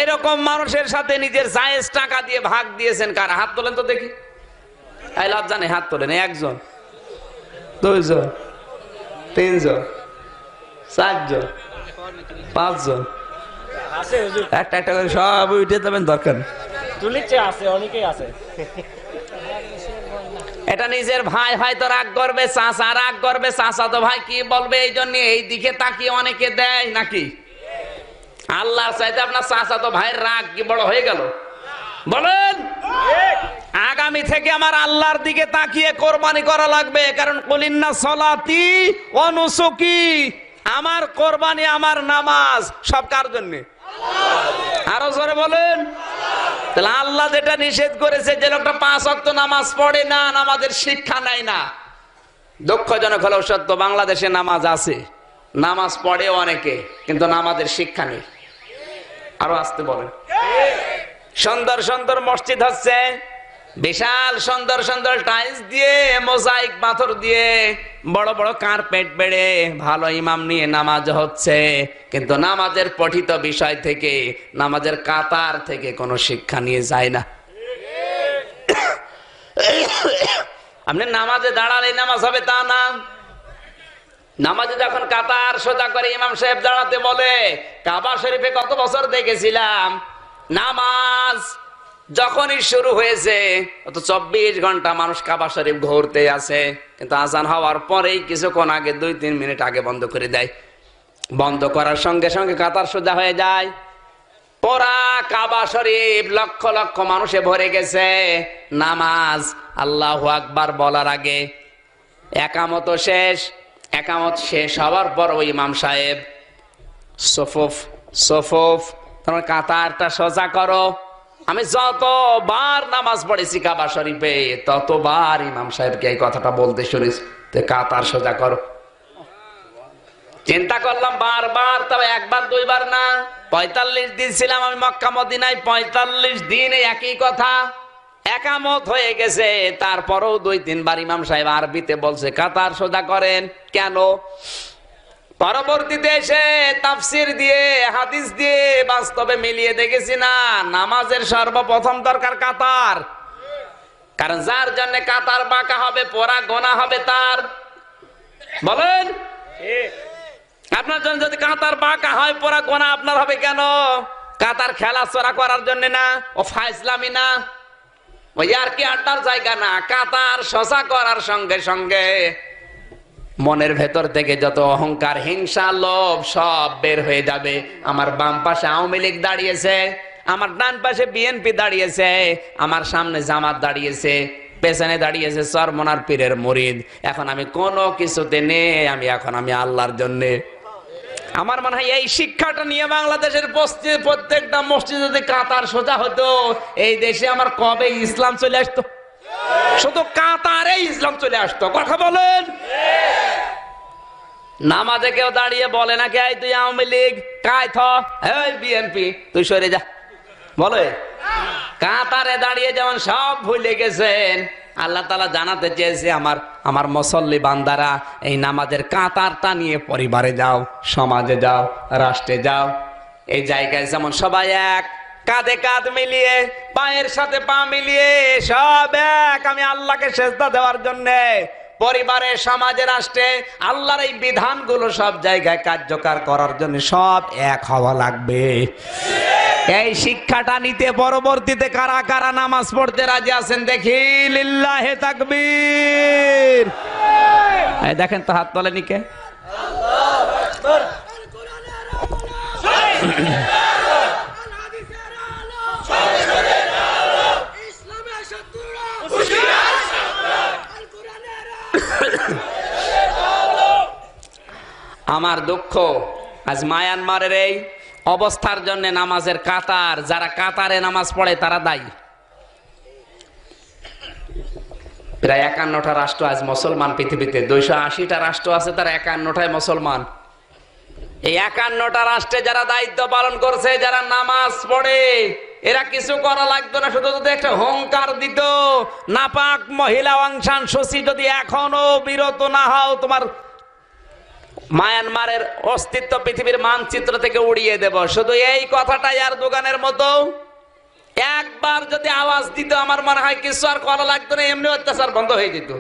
এরকম মানুষের সাথে নিজের জায়েজ টাকা দিয়ে ভাগ দিয়েছেন কার? হাত তোলেন তো দেখি। এই লজ্জা নেই, হাত তোলেন। 1 জন, 2 জন, 3 জন, 4 জন, 5 জন, একটা একটা করে সব উঠে যাবেন, দরকার এটা নিজের ভাই হয়তো রাগ করবে, চাচা রাগ করবে, চাচা তো ভাই কি বলবে, এই জন্য এই দিকে তাকিয়ে অনেকে দেয় নাকি? আল্লাহর চাইতে আপনার চাচা তো ভাইয়ের রাগ কি বড় হয়ে গেল? বলেন। আগামী থেকে আমার আল্লাহর দিকে তাকিয়ে কোরবানি করা লাগবে, কারণ কুলিন্না সলাতি ওয়া নুসুকি, আমার কোরবানি, আমার নামাজ সব কার জন্য? আরো জোরে বলেন। তাহলে আল্লাহ যেটা নিষেধ করেছে, যে লোকটা 5 ওয়াক্ত নামাজ পড়ে না, নামাজের শিক্ষা নেয় না। দুঃখজনক হলেও সত্য, বাংলাদেশে নামাজ আছে, নামাজ পড়ে অনেকে, কিন্তু নামাজের শিক্ষা নেই। আরো আসতে বলেন। সুন্দর সুন্দর মসজিদ হচ্ছে, বিশাল সুন্দর সুন্দর টাইলস দিয়ে, মোজাইক পাথর দিয়ে, বড় বড় কার্পেট বেড়ে, ভালো ইমাম নিয়ে নামাজ হচ্ছে, কিন্তু নামাজের পঠিত বিষয় থেকে, নামাজের কাতার থেকে কোনো শিক্ষা নিয়ে যায় না। আপনি নামাজে দাঁড়ালে নামাজ হবে তা না। নামাজে যখন কাতার সোজা করে ইমাম সাহেব দাঁড়াতে বলে, কাবা শরীফে কত বছর দেখেছিলাম, নামাজ যখনই শুরু হয়েছে, অত 24 ঘন্টা মানুষ কাবা শরীফ ঘুরতে আছে, কিন্তু আজান হওয়ার পরেই কিছুক্ষণ আগে 2-3 মিনিট আগে বন্ধ করে দেয়। বন্ধ করার সঙ্গে সঙ্গে কাতার সোজা হয়ে যায়। পুরা কাবা শরীফ লক্ষ লক্ষ মানুষে ভরে গেছে। নামাজ আল্লাহু আকবার বলার আগে একামত শেষ, একামত শেষ হওয়ার পর ওই ইমাম সাহেব সফুফ সফুফ, তোমার কাতারটা সোজা করো। আমি যতবার নামাজ পড়েছি কাবা শরীফে, ততবার ইমাম সাহেবকে এই কথাটা বলতে শুনেছি, কাতার সোজা করো। চিন্তা করলাম বারবার, তবে 1বার 2বার না, 45 দিন ছিলাম আমি মক্কা মদিনায়, 45 দিন একই কথা। একামত হয়ে গেছে, তারপরেও 2-3 বার ইমাম সাহেব আরবিতে বলছে কাতার সোজা করেন। কেন? পরবর্তীতে এসে তাফসির দিয়ে, হাদিস দিয়ে বাস্তবে মিলিয়ে দেখেছি না, নামাজের সর্বপ্রথম দরকার কাতার। কারণ যার জন্য কাতার বাঁকা হবে, পোড়া গোনা হবে তার। বলেন, আপনার জন্য যদি কাতার বাঁকা হয়, পোড়া গোনা আপনার হবে কেন? কাতার খেলা চোরা করার জন্য না, ও ফাইজলামি না, ওই আর কি আড্ডার জায়গা না। কাতার সোজা করার সঙ্গে সঙ্গে মনের ভেতর থেকে যত অহংকার, হিংসা, লোভ সব বের হয়ে যাবে। আমার বাম পাশে আওয়ামী লীগ দাঁড়িয়েছে, আমার ডান পাশে বিএনপি দাঁড়িয়েছে, আমার সামনে জামাত দাঁড়িয়েছে, পেছনে দাঁড়িয়েছে চরমনার পীরের মুরিদ। এখন আমি কোনো কিছুতে নেই, আমি আল্লাহর জন্য। আমার মনে হয় এই শিক্ষাটা নিয়ে বাংলাদেশের প্রত্যেকটা মসজিদে যদি কাতার সোজা হতো, এই দেশে আমার কবে ইসলাম চলে আসতো। শুধু কাতারে ইসলাম চলে আসতো। কথা বলেন। নামাজে কেউ দাঁড়িয়ে বলে না, কে তুই আওয়ামী লীগ, কায় থ, এই বিএনপি, তুই সরে যা, বলে? কাতারে দাঁড়িয়ে যেমন সব ভুলে গেছেন, আল্লাহ তাআলা জানাতে চেয়েছে আমার মুসল্লি বান্দারা, এই নামাজের কাতারটা নিয়ে পরিবারে যাও, সমাজে যাও, রাষ্ট্রে যাও। এই জায়গায় যেমন সবাই এক, কাঁধে কাঁধ মিলিয়ে, পায়ের সাথে পা মিলিয়ে সব এক, আমি আল্লাহকে সেজদা দেওয়ার জন্য পরিবারে, সমাজে, রাষ্ট্রে আল্লাহর এই বিধানগুলো সব জায়গায় কার্যকর করার জন্য সব এক হওয়া লাগবে। এই শিক্ষাটা নিতে পরবর্তীতে কারা কারা নামাজ পড়তে রাজি আছেন দেখি? লিল্লাহে তাকবীর। এই দেখেন তো হাত তোলেনি কে? আমার দুঃখ, আজ মায়ানমারের এই অবস্থার জন্য নামাজের কাতার, যারা কাতারে নামাজ পড়ে তারা দায়ী। প্রায় 51টা রাষ্ট্র আজ মুসলমান পৃথিবীতে, 280টা রাষ্ট্র আছে, তার 51টায় মুসলমান। এই 51টা রাষ্ট্রে যারা দায়িত্ব পালন করছে, যারা নামাজ পড়ে, এরা কিছু করা লাগতো না, শুধু যদি একটা হুঙ্কার দিত, নাপাক মহিলা অং সান সূচি যদি এখনো বিরত না হও, তোমার মায়ানমারের অস্তিত্ব পৃথিবীর মানচিত্র থেকে উড়িয়ে দেব। শুধু এই কথাটাই আর দোকানের মতো একবার যদি আওয়াজ দিত, আমার মনে হয় কিছু আর করা লাগতো না, এমনি অত্যাচার বন্ধ হয়ে যেত।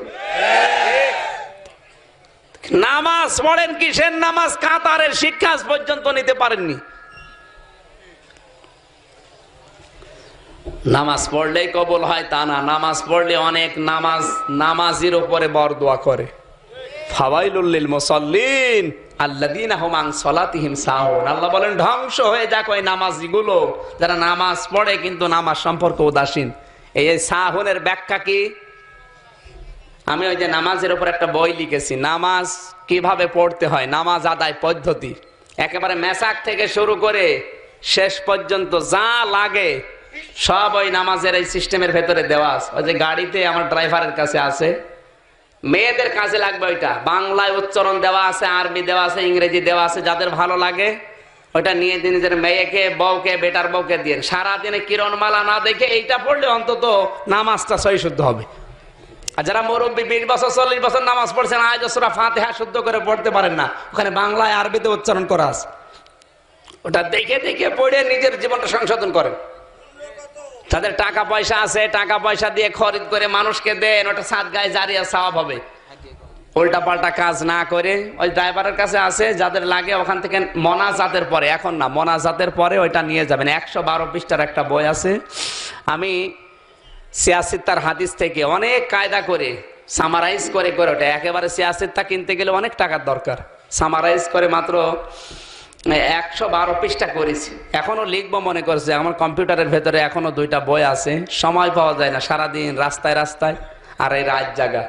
নামাজ পড়েন, কিসের নামাজ? কাতারের শিক্ষা আজ পর্যন্ত নিতে পারেননি। নামাজ পড়লেই কবুল হয় তা না, নামাজ পড়লে অনেক নামাজির উপরে বরদোয়া করে। ফাওয়াইলুল লিল মুসাল্লিন আল্লাযীনা হুম আন সালাতিহিম সাহুন। আল্লাহ বলেন ধ্বংস হয়ে যাক ওই নামাজিগুলো যারা নামাজ পড়ে কিন্তু নামাজ সম্পর্কে উদাসীন। এই সাহুনের ব্যাখ্যা কি? আমি ওই যে নামাজের উপর একটা বই লিখেছি, নামাজ কিভাবে পড়তে হয়, নামাজ আদায় পদ্ধতি, একেবারে মেসাক থেকে শুরু করে শেষ পর্যন্ত যা লাগে সব ওই নামাজের এই সিস্টেমের ভেতরে দেওয়া আছে। ওই যে গাড়িতে আমার ড্রাইভারের কাছে আছে, মেয়েদের কাজে লাগবে ওইটা, বাংলায় উচ্চারণ দেওয়া আছে, আরবি দেওয়া আছে, ইংরেজি দেওয়া আছে, যাদের ভালো লাগে ওইটা নিয়ে নিজের মেয়েকে, বউকে, বেটার বউকে দিয়ে সারাদিনে কিরণমালা না দেখে এইটা পড়লে অন্তত নামাজটা সহি শুদ্ধ হবে। আর যারা মুরব্বী 20 বছর 40 বছর নামাজ পড়ছেন, আজ সূরা ফাতিহা শুদ্ধ করে পড়তে পারেন না, ওখানে বাংলায় আরবিতে উচ্চারণ করা আছে, ওটা দেখে দেখে পড়ে নিজের জীবনটা সংশোধন করেন। তাদের টাকা পয়সা আছে, টাকা পয়সা দিয়ে খরিদ করে মানুষকে দেন, ওটা সাদগায়ে জারিয়া সওয়াব হবে। উল্টা পাল্টা কাজ না করে ওই ড্রাইভারের কাছে আছে, যাদের লাগে ওখান থেকে মোনাজাতের পরে, এখন না মোনাজাতের পরে ওইটা নিয়ে যাবেন। 112 পৃষ্ঠার একটা বই আছে, আমি সিয়াসিত্তার হাদিস থেকে অনেক কায়দা করে সামারাইজ করে করে, ওটা একেবারে সিয়াসিত্তা কিনতে গেলে অনেক টাকার দরকার, সামারাইজ করে মাত্র 112 পৃষ্ঠা করেছি। এখনো লিখবো মনে করছে, আমার কম্পিউটারের ভেতরে এখনো 2টা বই আছে, সময় পাওয়া যায় না, সারাদিন রাস্তায় রাস্তায় আর এই রাত জাগা,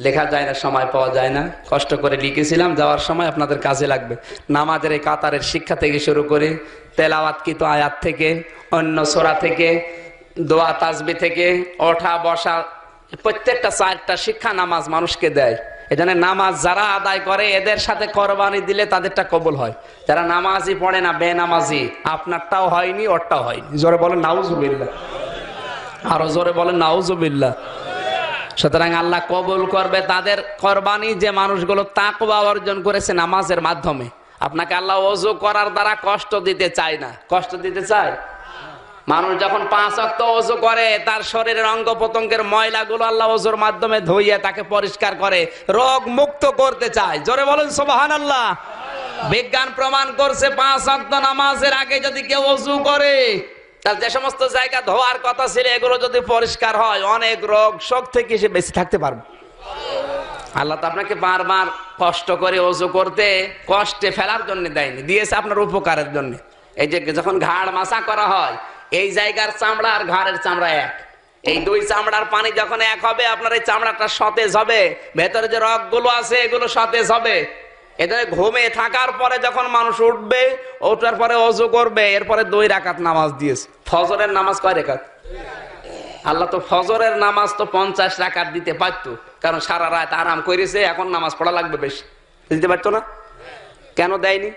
লেখা যায় না, সময় পাওয়া যায় না, কষ্ট করে লিখেছিলাম, যাওয়ার সময় আপনাদের কাজে লাগবে। নামাজের এই কাতারের শিক্ষা থেকে শুরু করে তেলাওয়াতকৃত আয়াত থেকে, অন্য সূরা থেকে, দোয়া তাসবিহ থেকে, ওঠা বসা, প্রত্যেকটা 4টা শিক্ষা নামাজ মানুষকে দেয়। এজন্য নামাজ যারা আদায় করে এদের সাথে কোরবানি দিলে তাদেরটা কবুল হয়। যারা নামাজি পড়ে না, বেনামাজি, আপনারটাও হয়নি, ওরটাও হয়নি। জোরে বলেন নাউজুবিল্লাহ, আরো জোরে বলেন নাউজুবিল্লাহ। সুতরাং আল্লাহ কবুল করবে তাদের কোরবানি যে মানুষগুলো তাকওয়া অর্জন করেছে নামাজের মাধ্যমে। আপনাকে আল্লাহ ওযু করার দ্বারা কষ্ট দিতে চায় না, কষ্ট দিতে চায়? মানুষ যখন 5 ওয়াক্ত ওযু করে, তার শরীরের অঙ্গ প্রত্যঙ্গের ময়লাগুলো আল্লাহ ওযুর মাধ্যমে ধুইয়ে তাকে পরিষ্কার করে রোগ মুক্ত করতে চায়। জোরে বলেন সুবহানাল্লাহ। বিজ্ঞান প্রমাণ করছে 5 ওয়াক্ত নামাজের আগে যদি কেউ ওযু করে, তার যে সমস্ত জায়গা ধোয়ার কথা ছিল এগুলো যদি পরিষ্কার হয়, অনেক রোগ শোক থেকে সে বেঁচে থাকতে পারবে। আল্লাহ তো আপনাকে বারবার কষ্ট করে ওযু করতে কষ্টে ফেলার জন্য দেয়নি, দিয়েছে আপনার উপকারের জন্য। এই যে যখন ঘাড় মাসা করা হয়, এই জায়গার চামড়া আর ঘাড়ের চামড়া এক, এই 2 চামড়ার পানি যখন এক হবে, আপনার এই চামড়াটা সতেজ হবে, ভেতরে যে রগগুলো আছে এগুলো সতেজ হবে। এদের ঘুমে থাকার পরে যখন মানুষ উঠবে, ওঠার পরে ওযু করবে, এরপরে 2 রাকাত নামাজ দিয়েছে। ফজরের নামাজ কয় রাকাত? আল্লাহ তো ফজরের নামাজ তো 50 রাকাত দিতে পারতো, কারণ সারা রাত আরাম করেছে, এখন নামাজ পড়া লাগবে বেশি, দিতে পারতো না? কেন দেয়নি?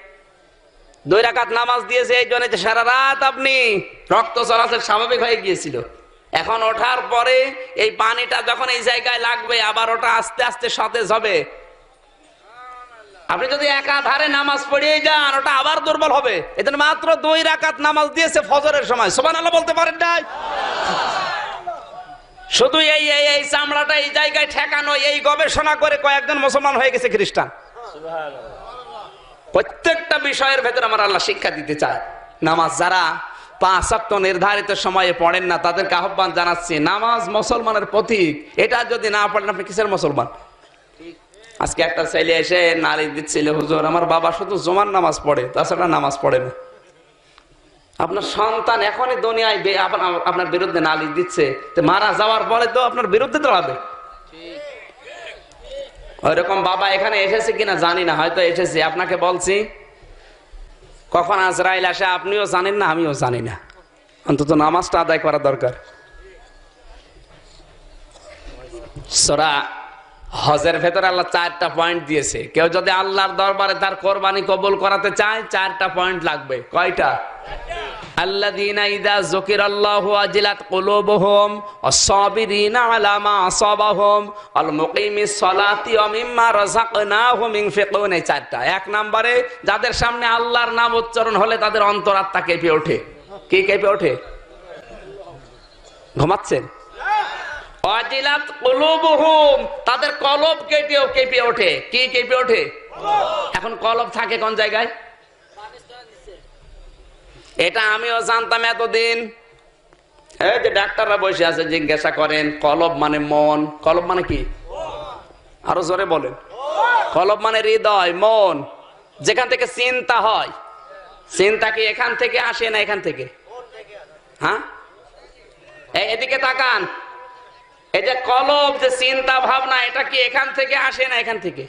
2 রাকাত নামাজ দিয়েছে এই জন্য যে সারা রাত আপনি রক্ত চলাচল স্বাভাবিক হয়ে গিয়েছিল, এখন ওঠার পরে এই পানিটা যখন এই জায়গায় লাগবে, আবার ওটা আস্তে আস্তে সতেজ হবে। আপনি যদি একাধারে নামাজ পড়িয়ে যান, ওটা আবার দুর্বল হবে। এজন্য মাত্র 2 রাকাত নামাজ দিয়েছে ফজরের সময়। সুবহানাল্লাহ বলতে পারেন না? শুধু এই এই চামড়াটা এই জায়গায় ঠেকানো, এই গবেষণা করে কয়েকজন মুসলমান হয়ে গেছে খ্রিস্টান। প্রত্যেকটা বিষয়ের ভেতরে আমার আল্লাহ শিক্ষা দিতে চায়। নামাজ যারা 5 ওয়াক্ত নির্ধারিত সময়ে পড়েন না, তাদেরকে আহ্বান জানাচ্ছি, নামাজ মুসলমানের প্রতীক, এটা যদি না পড়েন আপনি কিসের মুসলমান? আজকে একটা ছেলে এসে নারী দিচ্ছিল, হুজুর আমার বাবা শুধু জুমার নামাজ পড়ে, তাছাড়া নামাজ পড়ে না। আপনার সন্তান এখনই দুনিয়ায় আপনার বিরুদ্ধে নালিশ দিচ্ছে, তো মারা যাওয়ার পরে তো আপনার বিরুদ্ধে দাঁড়াবে। ওইরকম বাবা এখানে এসেছে কিনা জানি না, হয়তো এসেছে। আপনাকে বলছি, কখন আজরাইল আসে আপনিও জানেন না, আমিও জানি না। অন্তত নামাজটা আদায় করা দরকার। সূরা হজের ভেতরে আল্লাহ 4টা পয়েন্ট দিয়েছে। কেউ যদি আল্লাহর দরবারে তার কোরবানি কবুল করাতে চায় 4টা পয়েন্ট লাগবে। কয়টা? আল্লাযীনা ইযা যুকিরাল্লাহু ওয়াজিলাত কুলুবুহুম ওয়াস-সাবিরিনা আলা মা আসাবাহুম ওয়াল মুকিমিস সালাতি ওয়া মিম্মা রাযাকনাহুম ইনফিকুন। এই 4টা। 1 নম্বরে যাদের সামনে আল্লাহর নাম উচ্চারণ হলে তাদের অন্তরাত্মা কেঁপে ওঠে। কি কেঁপে ওঠে? ঘুমাচ্ছেন? ওয়াজিলাত কুলুবুহুম, তাদের কলব কেঁপে ওঠে। কি কেঁপে ওঠে? এখন কলব থাকে কোন জায়গায়? এটা আমিও জানতাম এতদিন। এই যে ডাক্তাররা বসে আছে জিজ্ঞাসা করেন কলব মানে মন। কলব মানে কি? আরো জোরে বলেন। কলব মানে হৃদয়, মন, যেখান থেকে চিন্তা হয়। চিন্তা কি এখান থেকে আসে না এখান থেকে? হ্যাঁ, এদিকে তাকান। এই যে কলব, যে চিন্তা ভাবনা, এটা কি এখান থেকে আসে না এখান থেকে?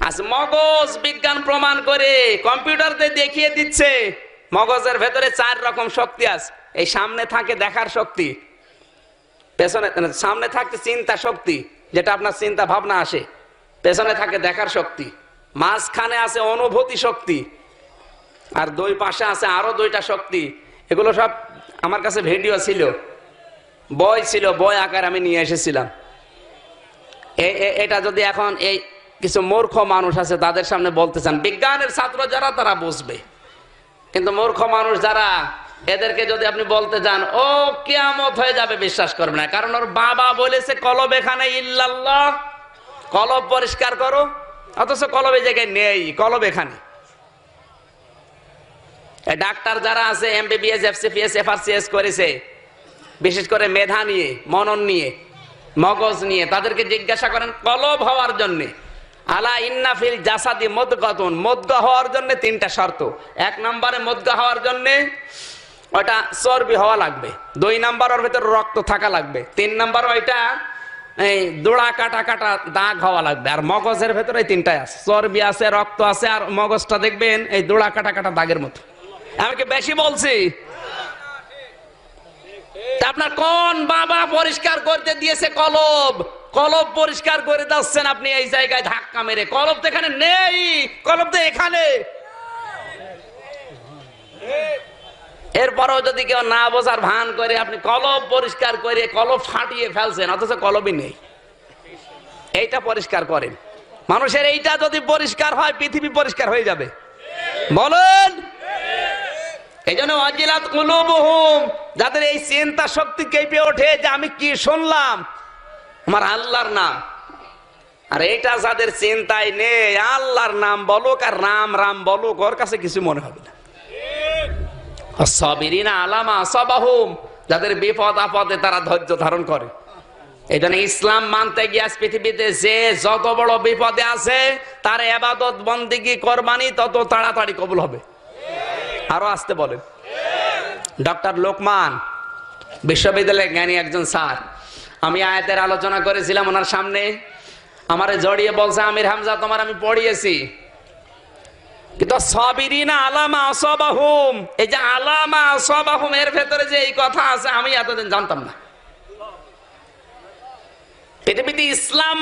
আজ মগজ বিজ্ঞান প্রমাণ করে কম্পিউটারতে দেখিয়ে দিচ্ছে মগজের ভেতরে 4 রকম শক্তি আছে। এই সামনে থাকে দেখার শক্তি, পেছনে সামনে থাকে চিন্তা শক্তি, যেটা আপনার চিন্তা ভাবনা আসে, পেছনে থাকে দেখার শক্তি, মাঝখানে আছে অনুভূতি শক্তি, আর 2 পাশে আছে আরো 2টা শক্তি। এগুলো সব আমার কাছে ভিডিও ছিল, বই ছিল, বই আকার আমি নিয়ে এসেছিলাম। এটা যদি এখন এই কিছু মূর্খ মানুষ আছে তাদের সামনে বলতে চান, বিজ্ঞানের ছাত্র যারা তারা বুঝবে, কিন্তু মূর্খ মানুষ যারা, এদেরকে যদি আপনি বলতে যান ও কিয়ামত হয়ে যাবে, বিশ্বাস করবে না। কারণ ওর বাবা বলেছে কলব এখানে ইল্লাল্লাহ, কলব পরিষ্কার করো, অথচ কলব এই জায়গায় নেই, কলব এখানে। ডাক্তার যারা আছে এমবিবিএস, এফসিপিএস, এফআরসিএস করেছে, বিশেষ করে মেধা নিয়ে, মনন নিয়ে, মগজ নিয়ে, তাদেরকে জিজ্ঞাসা করেন কলব হওয়ার জন্যে, আলা ইন্না ফিল জাসাদি মুদগাতুন, মুদগা হওয়ার জন্য 3টা শর্ত। 1 নম্বরে মুদগা হওয়ার জন্য ওটা চর্বি হওয়া লাগবে, 2 নম্বর ওর ভিতরে রক্ত থাকা লাগবে, 3 নম্বর ওইটা এই দোড়া কাটা কাটা দাগ হওয়া লাগবে। আর মগজের ভেতরে 3টাই আছে, চর্বি আছে, রক্ত আছে, আর মগজটা দেখবেন এই দোড়া কাটা কাটা দাগের মতো। আমি কি বেশি বলছি? আপনার কোন বাবা পরিষ্কার করতে দিয়েছে কলব? কলব পরিষ্কার করে দিচ্ছেন আপনি এই জায়গায় ধাক্কা মেরে। কলব তো এখানে নেই, কলব তো এখানে। এরপরেও যদি কেউ না বোঝার ভান করে আপনি কলব পরিষ্কার করে কলব ফাটিয়ে ফেলছেন, অথচ কলবই নেই। এইটা পরিষ্কার করেন। মানুষের এইটা যদি পরিষ্কার হয়, পৃথিবী পরিষ্কার হয়ে যাবে। বলেন। এই জন্য ওয়াজিলাত কুলুবুহুম, যাদের এই চিন্তা শক্তি কেঁপে ওঠে যে আমি কি শুনলাম, আমার আল্লাহর নাম, আর এটা যাদের চিন্তায় নেই, আল্লাহর নাম বলুক আর রাম রাম বলুক, ওর কাছে কিছু মনে হবে না। সাবিরিনা আলা মা আসাবাহুম, যাদের বিপদ আপদে তারা ধৈর্য ধারণ করে। এই জন্য ইসলাম মানতে গিয়ে পৃথিবীতে যে যত বড় বিপদে আছে, তার ইবাদত বন্দেগী কোরবানি তত তাড়াতাড়ি কবুল হবে। আরো আসতে বলেন। ডক্টর লোকমান বিশ্ববিদ্যালয়ের জ্ঞানী একজন স্যার, আমি আয়াতের আলোচনা করেছিলাম ওনার সামনে, আমারে জড়িয়ে বলছে আমির হামজা তোমার আমি পড়িয়েছি, কিন্তু সাবিরিনা আলা মা আসাবাহুম, এই যে আলা মা আসাবাহুম এর ভেতরে যে এই কথা আছে আমি এতদিন জানতাম না। পৃথিবীতে ইসলাম